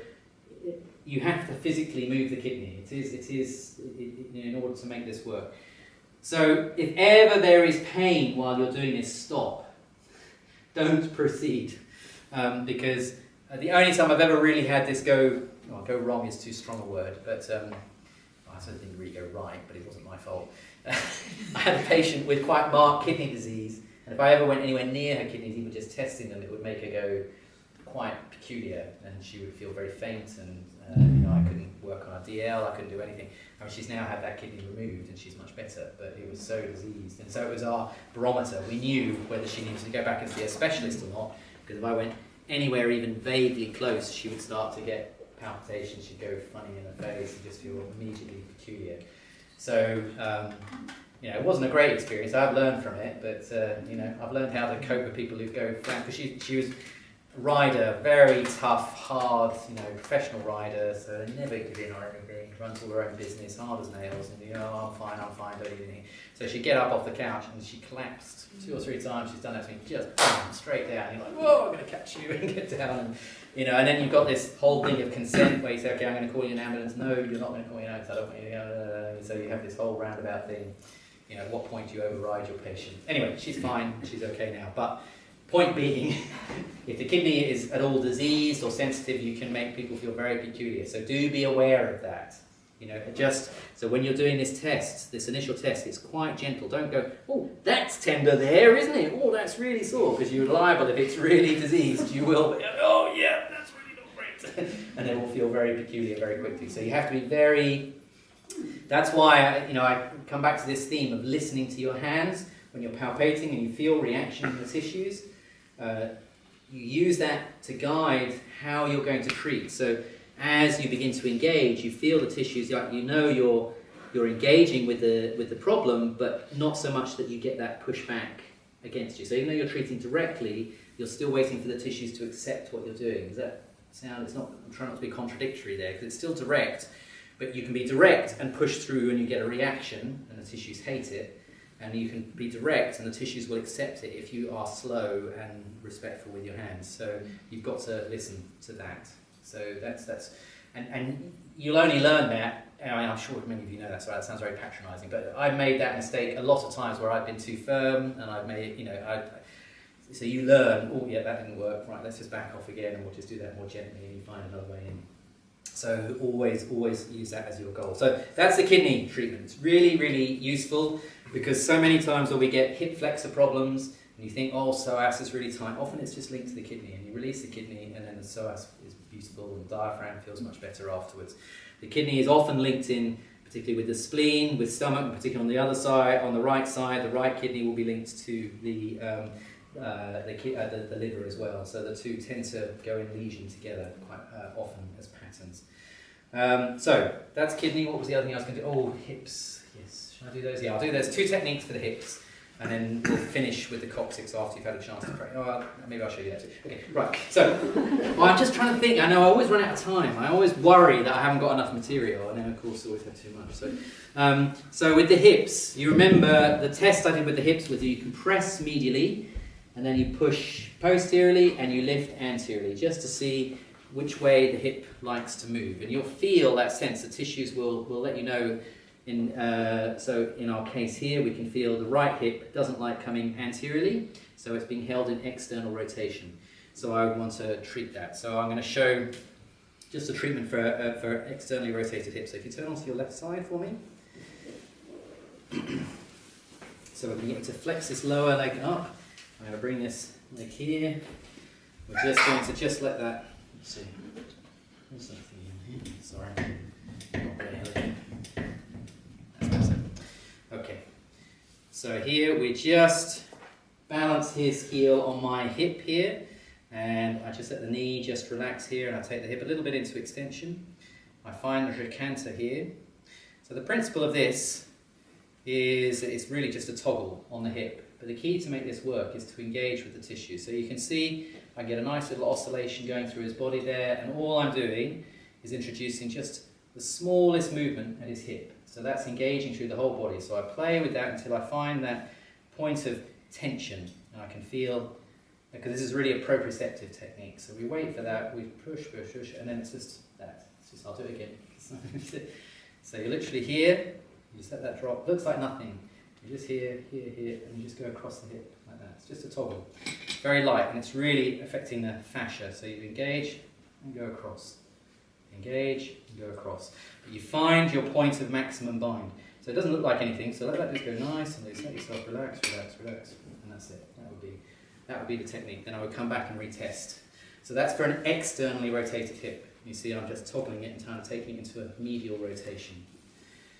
you have to physically move the kidney. It is in order to make this work. So if ever there is pain while you're doing this, stop. Don't proceed. Because the only time I've ever really had this go wrong is too strong a word, but I didn't really go right, but it wasn't my fault. I had a patient with quite marked kidney disease, and if I ever went anywhere near her kidneys, even just testing them, it would make her go quite peculiar, and she would feel very faint, and I couldn't work on her DL, I couldn't do anything. I mean, she's now had that kidney removed, and she's much better, but it was so diseased, and so it was our barometer. We knew whether she needed to go back and see a specialist or not, because if I went anywhere even vaguely close, she would start to get palpitations, she'd go funny in her face and just feel immediately peculiar. So, it wasn't a great experience. I've learned from it, but I've learned how to cope with people who go flat, because she was a rider, very tough, hard, professional rider, so never give in or anything, runs all her own business, hard as nails, and I'm fine, don't need anything. So she'd get up off the couch and she collapsed 2 or 3 times. She's done that to me, just bam, straight down. You're like, whoa, I'm going to catch you, and get down. And then you've got this whole thing of consent where you say, okay, I'm going to call you an ambulance. No, you're not going to call me an ambulance. I don't want you to. So you have this whole roundabout thing. At what point do you override your patient? Anyway, she's fine. She's okay now. But point being, if the kidney is at all diseased or sensitive, you can make people feel very peculiar. So do be aware of that. So when you're doing this test, this initial test, it's quite gentle. Don't go, oh, that's tender there, isn't it? Oh, that's really sore, because you're liable, if it's really diseased, you will be, oh yeah, that's really not great. And it will feel very peculiar very quickly. So you have to be very, that's why I come back to this theme of listening to your hands when you're palpating and you feel reaction in the tissues. You use that to guide how you're going to treat. So as you begin to engage, you feel the tissues, you're engaging with the problem, but not so much that you get that pushback against you. So even though you're treating directly, you're still waiting for the tissues to accept what you're doing. Does that sound? I'm trying not to be contradictory there, because it's still direct, but you can be direct and push through and you get a reaction, and the tissues hate it. And you can be direct and the tissues will accept it if you are slow and respectful with your hands. So you've got to listen to that. So that's and you'll only learn that. I'm sure many of you know that, so that sounds very patronising. But I've made that mistake a lot of times where I've been too firm, and I've made so you learn. Oh yeah, that didn't work. Right, let's just back off again, and we'll just do that more gently, and you find another way in. So always use that as your goal. So that's the kidney treatment. It's really, really useful, because so many times when we get hip flexor problems, and you think, oh, psoas is really tight, often it's just linked to the kidney, and you release the kidney, and then the psoas is beautiful, and the diaphragm feels much better afterwards. The kidney is often linked in, particularly with the spleen, with stomach, and particularly on the other side, on the right side, the right kidney will be linked to the liver as well. So the two tend to go in lesion together quite often as patterns. So that's kidney. What was the other thing I was going to do? Oh, hips. Yes. Should I do those? Yeah, I'll do. There's 2 techniques for the hips, and then we'll finish with the coccyx after you've had a chance to pray. Oh, well, maybe I'll show you that too. Okay, right. So I'm just trying to think. I know I always run out of time. I always worry that I haven't got enough material, and then of course I always have too much. So with the hips, you remember the test I did with the hips was you compress medially, and then you push posteriorly, and you lift anteriorly, just to see which way the hip likes to move, and you'll feel that sense. The tissues will let you know. So in our case here, we can feel the right hip doesn't like coming anteriorly, so it's being held in external rotation. So I want to treat that. So I'm going to show just a treatment for externally rotated hips. So if you turn onto your left side for me. So we're going to flex this lower leg up. I'm going to bring this leg here. We're just going to let that. Let's see. What's that thing in here? Sorry. Not very healthy. That's better. Okay. So here we just balance his heel on my hip here, and I just let the knee just relax here, and I take the hip a little bit into extension. I find the trichanter here. So the principle of this is that it's really just a toggle on the hip. But the key to make this work is to engage with the tissue. So you can see I get a nice little oscillation going through his body there, and all I'm doing is introducing just the smallest movement at his hip. So that's engaging through the whole body. So I play with that until I find that point of tension, and I can feel, because this is really a proprioceptive technique. So we wait for that, we push, and then it's just that. I'll do it again. So you're literally here, you just let that drop, looks like nothing. You just here, and you just go across the hip like that. It's just a toggle. Very light, and it's really affecting the fascia. So you engage and go across. Engage and go across. But you find your point of maximum bind. So it doesn't look like anything, so let that just go nice and just let yourself relax, relax, relax. And that's it. That would be the technique. Then I would come back and retest. So that's for an externally rotated hip. You see I'm just toggling it and kind of taking it into a medial rotation.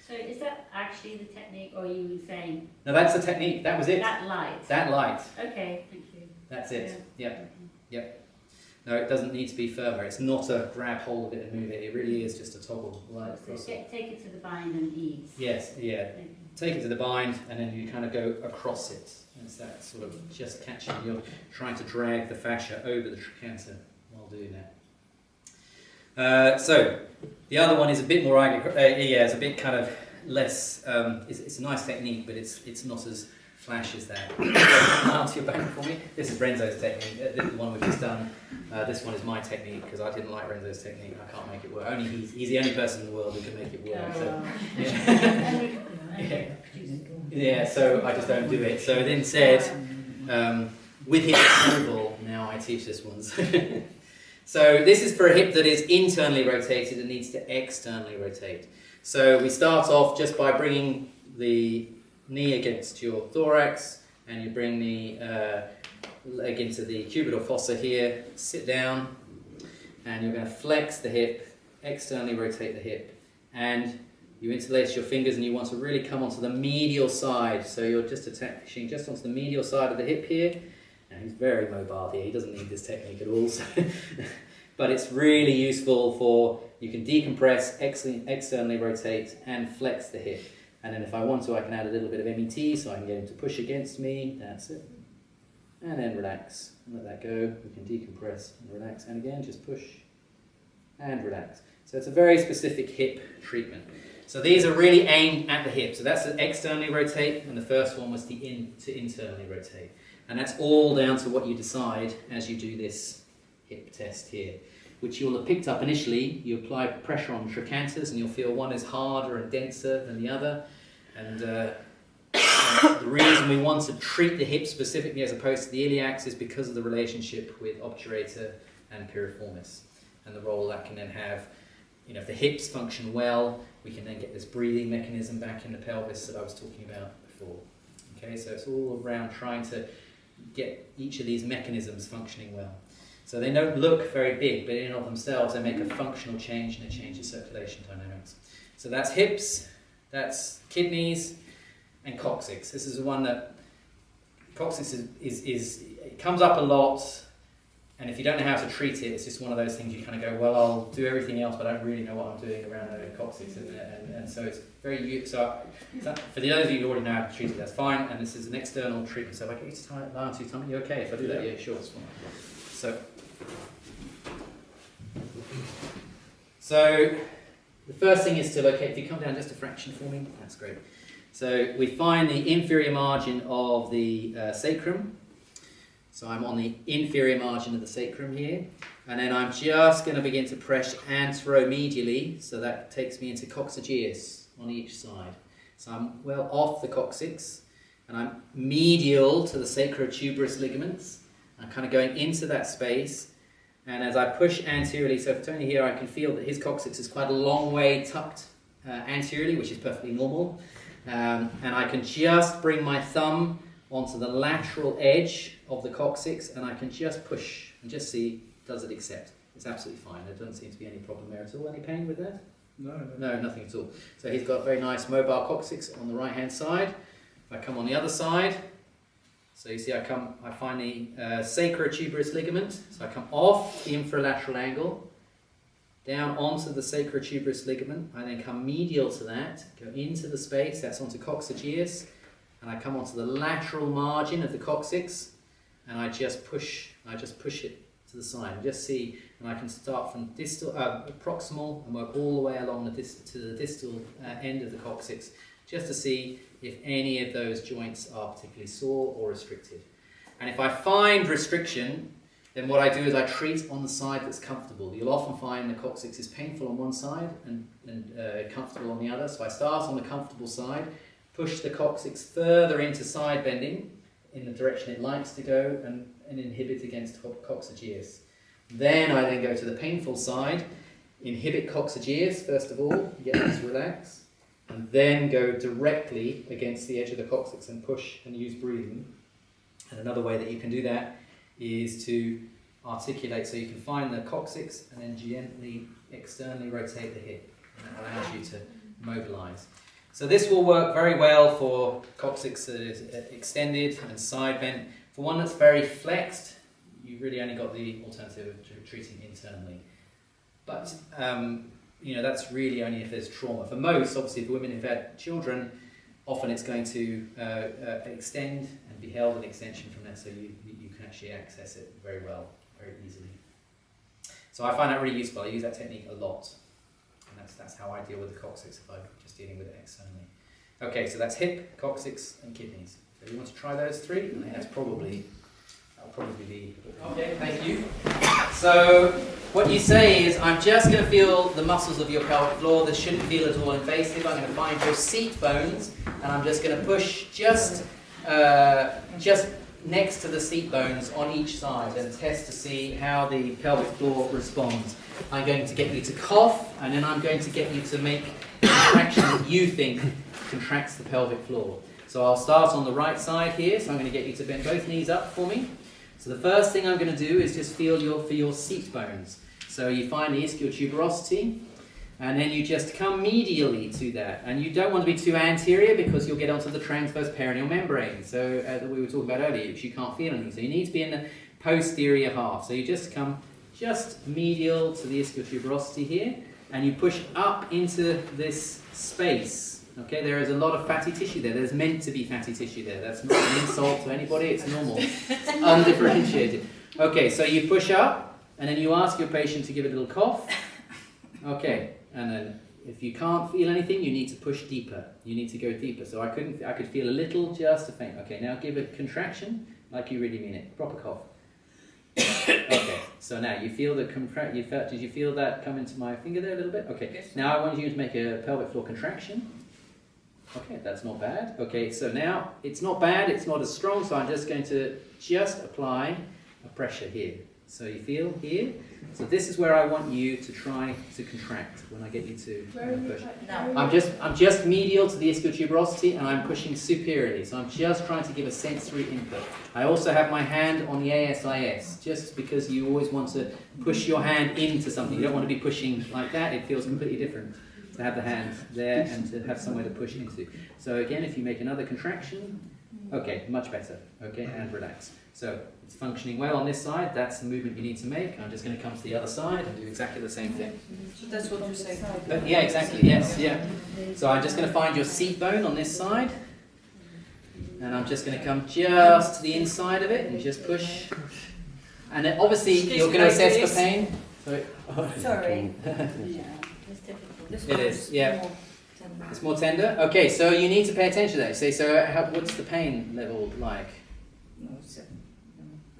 So is that actually the technique, or are you saying? No, that's the technique. That was it. That light. That light. Okay, thank you. That's it. Yeah. Yep. Yep. No, it doesn't need to be further. It's not a grab hold of it and move it. It really is just a toggle right across. So take it to the bind and ease. Yes, yeah. Take it to the bind and then you kind of go across it. It's that sort of just catching. You're trying to drag the fascia over the trochanter while doing that. So the other one is a bit more, it's a bit kind of less. It's a nice technique, but it's not as flash as that. Answer your back for me. This is Renzo's technique. This is the one we've just done. This one is my technique because I didn't like Renzo's technique. I can't make it work. Only he's the only person in the world who can make it work. So, yeah, so I just don't do it. So then said, with hip approval, now I teach this one. So this is for a hip that is internally rotated and needs to externally rotate. So we start off just by bringing the knee against your thorax, and you bring the leg into the cubital fossa here, sit down, and you're going to flex the hip, externally rotate the hip, and you interlace your fingers and you want to really come onto the medial side, so you're just attaching just onto the medial side of the hip here. And he's very mobile here, he doesn't need this technique at all, so but it's really useful for, you can decompress, externally rotate, and flex the hip. And then if I want to, I can add a little bit of MET, so I can get him to push against me, that's it. And then relax, and let that go. We can decompress and relax, and again, just push and relax. So it's a very specific hip treatment. So these are really aimed at the hip. So that's the externally rotate, and the first one was the internally rotate. And that's all down to what you decide as you do this hip test here, which you'll have picked up initially. You apply pressure on trochanters and you'll feel one is harder and denser than the other. And the reason we want to treat the hip specifically as opposed to the iliacs is because of the relationship with obturator and piriformis and the role that can then have. You know, if the hips function well, we can then get this breathing mechanism back in the pelvis that I was talking about before. Okay, so it's all around trying to get each of these mechanisms functioning well. So they don't look very big, but in and of themselves they make a functional change and they change the circulation dynamics. So that's hips, that's kidneys, and coccyx. This is the one that coccyx it comes up a lot, and if you don't know how to treat it, it's just one of those things you kind of go, well, I'll do everything else, but I don't really know what I'm doing around the coccyx, and so it's very for the others of you who already know how to treat it, that's fine, and this is an external treatment. So if I get you to lie onto your tummy, you okay? If I do that, yeah, sure, it's fine. So the first thing is to locate, if you come down just a fraction for me, that's great. So we find the inferior margin of the sacrum. So I'm on the inferior margin of the sacrum here. And then I'm just going to begin to press anteromedially, so that takes me into coccygeus on each side. So I'm well off the coccyx, and I'm medial to the sacrotuberous ligaments. I'm kind of going into that space, and as I push anteriorly, so for Tony here, I can feel that his coccyx is quite a long way tucked anteriorly, which is perfectly normal. And I can just bring my thumb onto the lateral edge of the coccyx, and I can just push and just see, does it accept? It's absolutely fine. There doesn't seem to be any problem there at all. Any pain with that? No, nothing at all. So he's got a very nice mobile coccyx on the right-hand side. If I come on the other side, so you see I find the sacrotuberous ligament. So I come off the infralateral angle, down onto the sacrotuberous ligament. I then come medial to that, go into the space, that's onto coccygeus, and I come onto the lateral margin of the coccyx, and I just push it to the side, and just see, and I can start from distal, proximal, and work all the way along to the distal end of the coccyx, just to see if any of those joints are particularly sore or restricted. And if I find restriction, then what I do is I treat on the side that's comfortable. You'll often find the coccyx is painful on one side and comfortable on the other. So I start on the comfortable side, push the coccyx further into side bending in the direction it likes to go and inhibit against coccygeus. Then I then go to the painful side, inhibit coccygeus first of all, get it to relax, and then go directly against the edge of the coccyx and push and use breathing. And another way that you can do that is to articulate, so you can find the coccyx and then gently externally rotate the hip, and that allows you to mobilize. So this will work very well for coccyx that is extended and side bent. For one that's very flexed, you've really only got the alternative of treating internally. But you know, that's really only if there's trauma. For most, obviously, for women who've had children, often it's going to extend and be held in extension from there, so you can actually access it very well, very easily. So I find that really useful. I use that technique a lot. And that's how I deal with the coccyx if I'm just dealing with it externally. Okay, so that's hip, coccyx, and kidneys. So you want to try those three? I think that'll probably be... Okay, thank you. So what you say is, I'm just going to feel the muscles of your pelvic floor. This shouldn't feel at all invasive. I'm going to find your seat bones, and I'm just going to push just next to the seat bones on each side and test to see how the pelvic floor responds. I'm going to get you to cough, and then I'm going to get you to make a contraction that you think contracts the pelvic floor. So I'll start on the right side here, so I'm going to get you to bend both knees up for me. So the first thing I'm going to do is just feel for your seat bones. So you find the ischial tuberosity, and then you just come medially to that. And you don't want to be too anterior because you'll get onto the transverse perineal membrane, so that we were talking about earlier, if you can't feel anything. So you need to be in the posterior half. So you just come just medial to the ischial tuberosity here, and you push up into this space. Okay, there is a lot of fatty tissue there. There's meant to be fatty tissue there. That's not an insult to anybody, it's normal. It's undifferentiated. Okay, so you push up, and then you ask your patient to give a little cough. Okay, and then if you can't feel anything, you need to push deeper. You need to go deeper. So I could feel a little, just a faint. Okay, now give a contraction like you really mean it. Proper cough. Okay, so now you feel the did you feel that come into my finger there a little bit? Okay, yes. Now I want you to make a pelvic floor contraction. Okay, that's not bad. Okay, so now it's not bad, it's not as strong, so I'm just going to apply a pressure here. So you feel here. So this is where I want you to try to contract when I get you to push. I'm just medial to the ischial tuberosity, and I'm pushing superiorly. So I'm just trying to give a sensory input. I also have my hand on the ASIS, just because you always want to push your hand into something. You don't want to be pushing like that. It feels completely different to have the hand there and to have somewhere to push into. So again, if you make another contraction, okay, much better. Okay, and relax. So it's functioning well on this side. That's the movement you need to make. I'm just going to come to the other side and do exactly the same thing. So that's what you say. Yeah, exactly. Yes, yeah. So I'm just going to find your seat bone on this side, and I'm just going to come just to the inside of it and just push. And then obviously you're going to assess for pain. Sorry. Sorry. It is. Yeah. It's more tender. Okay, so you need to pay attention to that. Say, so what's the pain level like?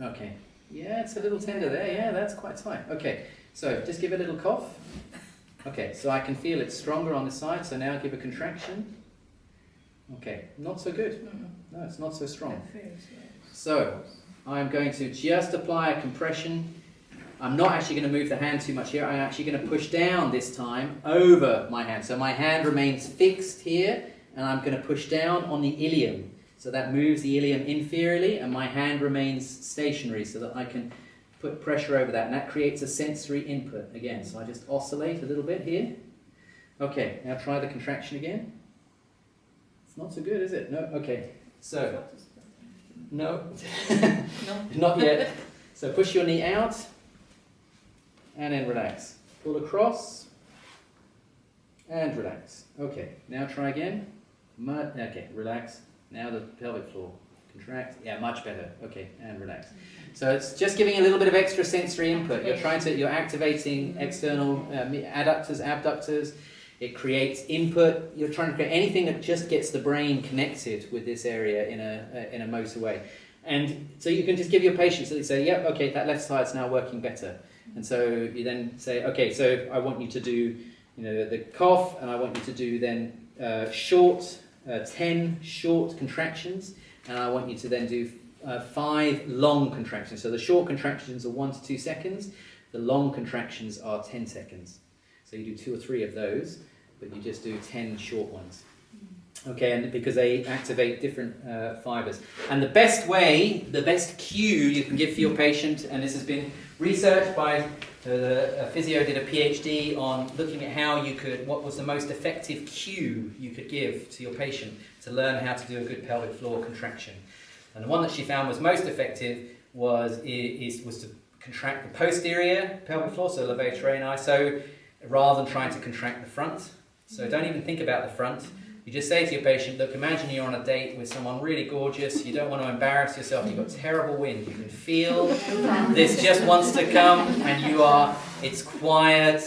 Okay. Yeah, it's a little tender there. Yeah, that's quite tight. Okay, so just give a little cough. Okay, so I can feel it stronger on the side, so now give a contraction. Okay, not so good. No, it's not so strong. So I'm going to just apply a compression. I'm not actually going to move the hand too much here. I'm actually going to push down this time over my hand. So my hand remains fixed here, and I'm going to push down on the ilium. So that moves the ilium inferiorly, and my hand remains stationary so that I can put pressure over that. And that creates a sensory input again. So I just oscillate a little bit here. Okay, now try the contraction again. It's not so good, is it? No? Okay. So, no. Not yet. So push your knee out. And then relax. Pull across. And relax. Okay, now try again. Okay, relax. Now the pelvic floor. Contract. Yeah, much better. Okay, and relax. So it's just giving a little bit of extra sensory input. You're activating external adductors, abductors. It creates input. You're trying to create anything that just gets the brain connected with this area in a motor way. And so you can just give your patients, say, yep, okay, that left side's now working better. And so you then say, okay, so I want you to do, the cough, and I want you to do then short 10 short contractions, and I want you to then do 5 long contractions. So the short contractions are 1 to 2 seconds, the long contractions are 10 seconds. So you do 2 or 3 of those, but you just do 10 short ones. Okay, and because they activate different fibers. And the best way, the best cue you can give for your patient, and this has been researched by a physio did a PhD on looking at how you could, what was the most effective cue you could give to your patient to learn how to do a good pelvic floor contraction. And the one that she found was most effective was to contract the posterior pelvic floor, so levator ani, so rather than trying to contract the front. So don't even think about the front. You just say to your patient, look, imagine you're on a date with someone really gorgeous, you don't want to embarrass yourself, you've got terrible wind, you can feel this just wants to come, and it's quiet,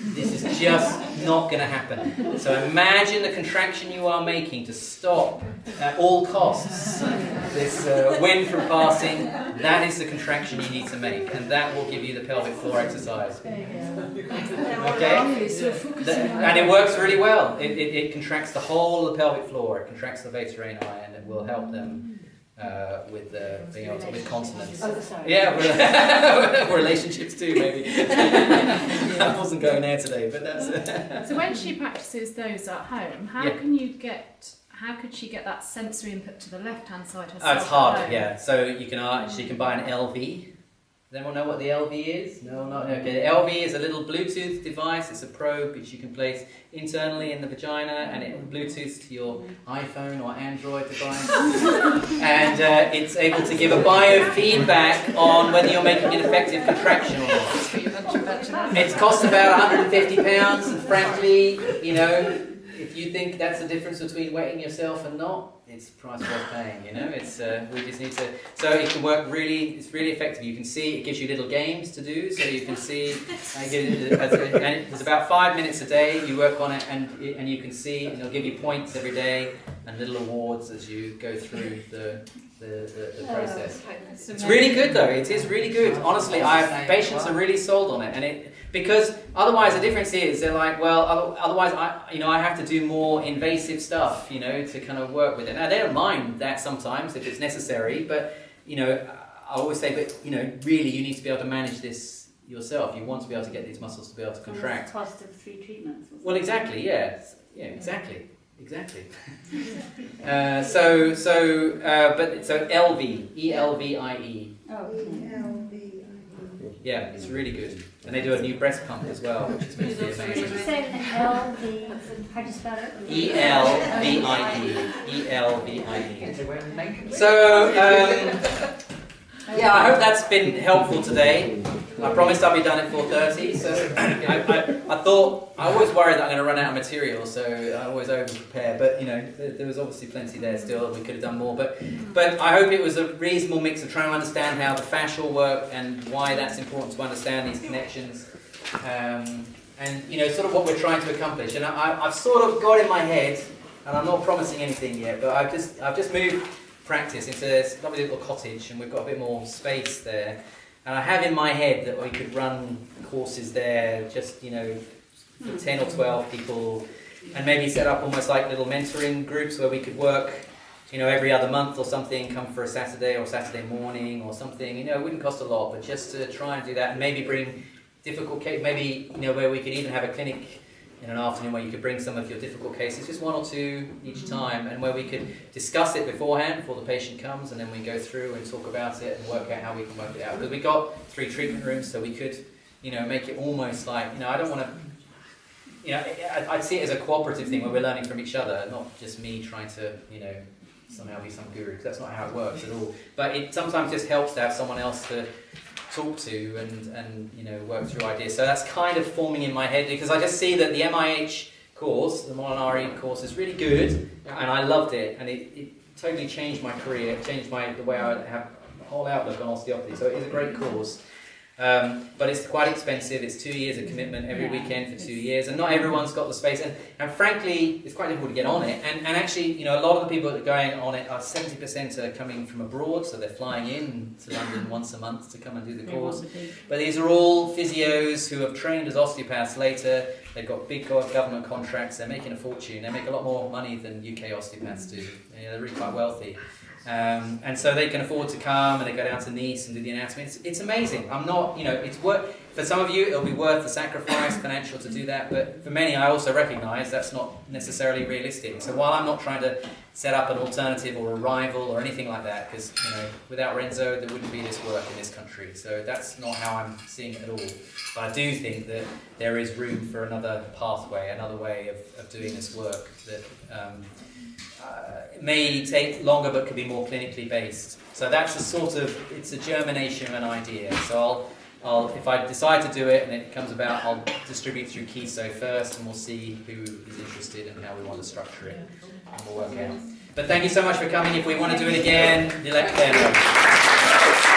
this is just not going to happen. So imagine the contraction you are making to stop at all costs this wind from passing. That is the contraction you need to make, and that will give you the pelvic floor exercise. Okay? And it works really well. It contracts the whole of the pelvic floor. It contracts the levator ani, and it will help them with being able to, with continence. Oh, sorry. Yeah, relationships too, maybe. I wasn't going there today, but that's. So when she practices those at home, how could she get that sensory input to the left-hand side herself? Oh, it's hard, yeah. So she can buy an LV. Does anyone know what the LV is? No, not okay. The LV is a little Bluetooth device. It's a probe which you can place internally in the vagina, and it Bluetooths to your iPhone or Android device, and it's able to give a biofeedback on whether you're making an effective contraction or not. It costs about £150, and frankly, if you think that's the difference between wetting yourself and not, it's the price worth paying, It's we just need to. So it can work really. It's really effective. You can see it gives you little games to do, so you can see. And it's about 5 minutes a day. You work on it, and you can see, and it'll give you points every day and little awards as you go through the process. It's really good though. It is really good. Honestly, patients are really sold on it, because otherwise the difference is they're like, well, otherwise I have to do more invasive stuff, to kind of work with it. Now they don't mind that sometimes if it's necessary, but I always say, but really you need to be able to manage this yourself. You want to be able to get these muscles to be able to contract. So that's the cost of 3 treatments. Well, exactly, yeah, exactly. So LV, E-L-V-I-E. Oh, okay. Yeah, it's really good. And they do a new breast pump as well, which is meant to be amazing. Did you say L-V, how do you spell it? E-L-V-I-E. E-L-V-I-E. So, I hope that's been helpful today. I promised I'll be done at 4:30, so I always worry that I'm going to run out of material, so I always over-prepare, but there was obviously plenty there still, we could have done more, but I hope it was a reasonable mix of trying to understand how the fascial work and why that's important to understand these connections, and sort of what we're trying to accomplish. And I've sort of got in my head, and I'm not promising anything yet, but I've just moved practice into this lovely little cottage, and we've got a bit more space there. And I have in my head that we could run courses there, just, for 10 or 12 people, and maybe set up almost like little mentoring groups where we could work, every other month or something, come for a Saturday or Saturday morning or something. It wouldn't cost a lot, but just to try and do that, and maybe bring difficult cases, maybe, where we could even have a clinic in an afternoon where you could bring some of your difficult cases, just 1 or 2 each time, and where we could discuss it beforehand before the patient comes, and then we go through and talk about it and work out how we can work it out. Because we got 3 treatment rooms, so we could, make it almost like, I don't want to, I'd see it as a cooperative thing where we're learning from each other, not just me trying to, somehow be some guru, because that's not how it works at all. But it sometimes just helps to have someone else to talk to and work through ideas. So that's kind of forming in my head, because I just see that the MIH course, the Molinari course, is really good, and I loved it, and it totally changed my career, it changed the way I have a whole outlook on osteopathy. So it is a great course. But it's quite expensive. It's 2 years of commitment every weekend for 2 years, and not everyone's got the space, and frankly it's quite difficult to get on it, and actually a lot of the people that are going on it are 70% are coming from abroad, so they're flying in to London once a month to come and do the course, but these are all physios who have trained as osteopaths later, They've got big government contracts. They're making a fortune. They make a lot more money than UK osteopaths do. They're really quite wealthy. And so they can afford to come, and they go down to Nice and do the anatomy. It's amazing. I'm not, it's worth, for some of you it'll be worth the sacrifice financial to do that, but for many I also recognise that's not necessarily realistic. So while I'm not trying to set up an alternative or a rival or anything like that, because without Renzo there wouldn't be this work in this country. So that's not how I'm seeing it at all. But I do think that there is room for another pathway, another way of doing this work that it may take longer but could be more clinically based. So that's it's a germination of an idea. So I'll if I decide to do it and it comes about, I'll distribute through Keso first, and we'll see who is interested and how we want to structure it, and we'll work out. But thank you so much for coming. If we want to do it again, you let Claire know.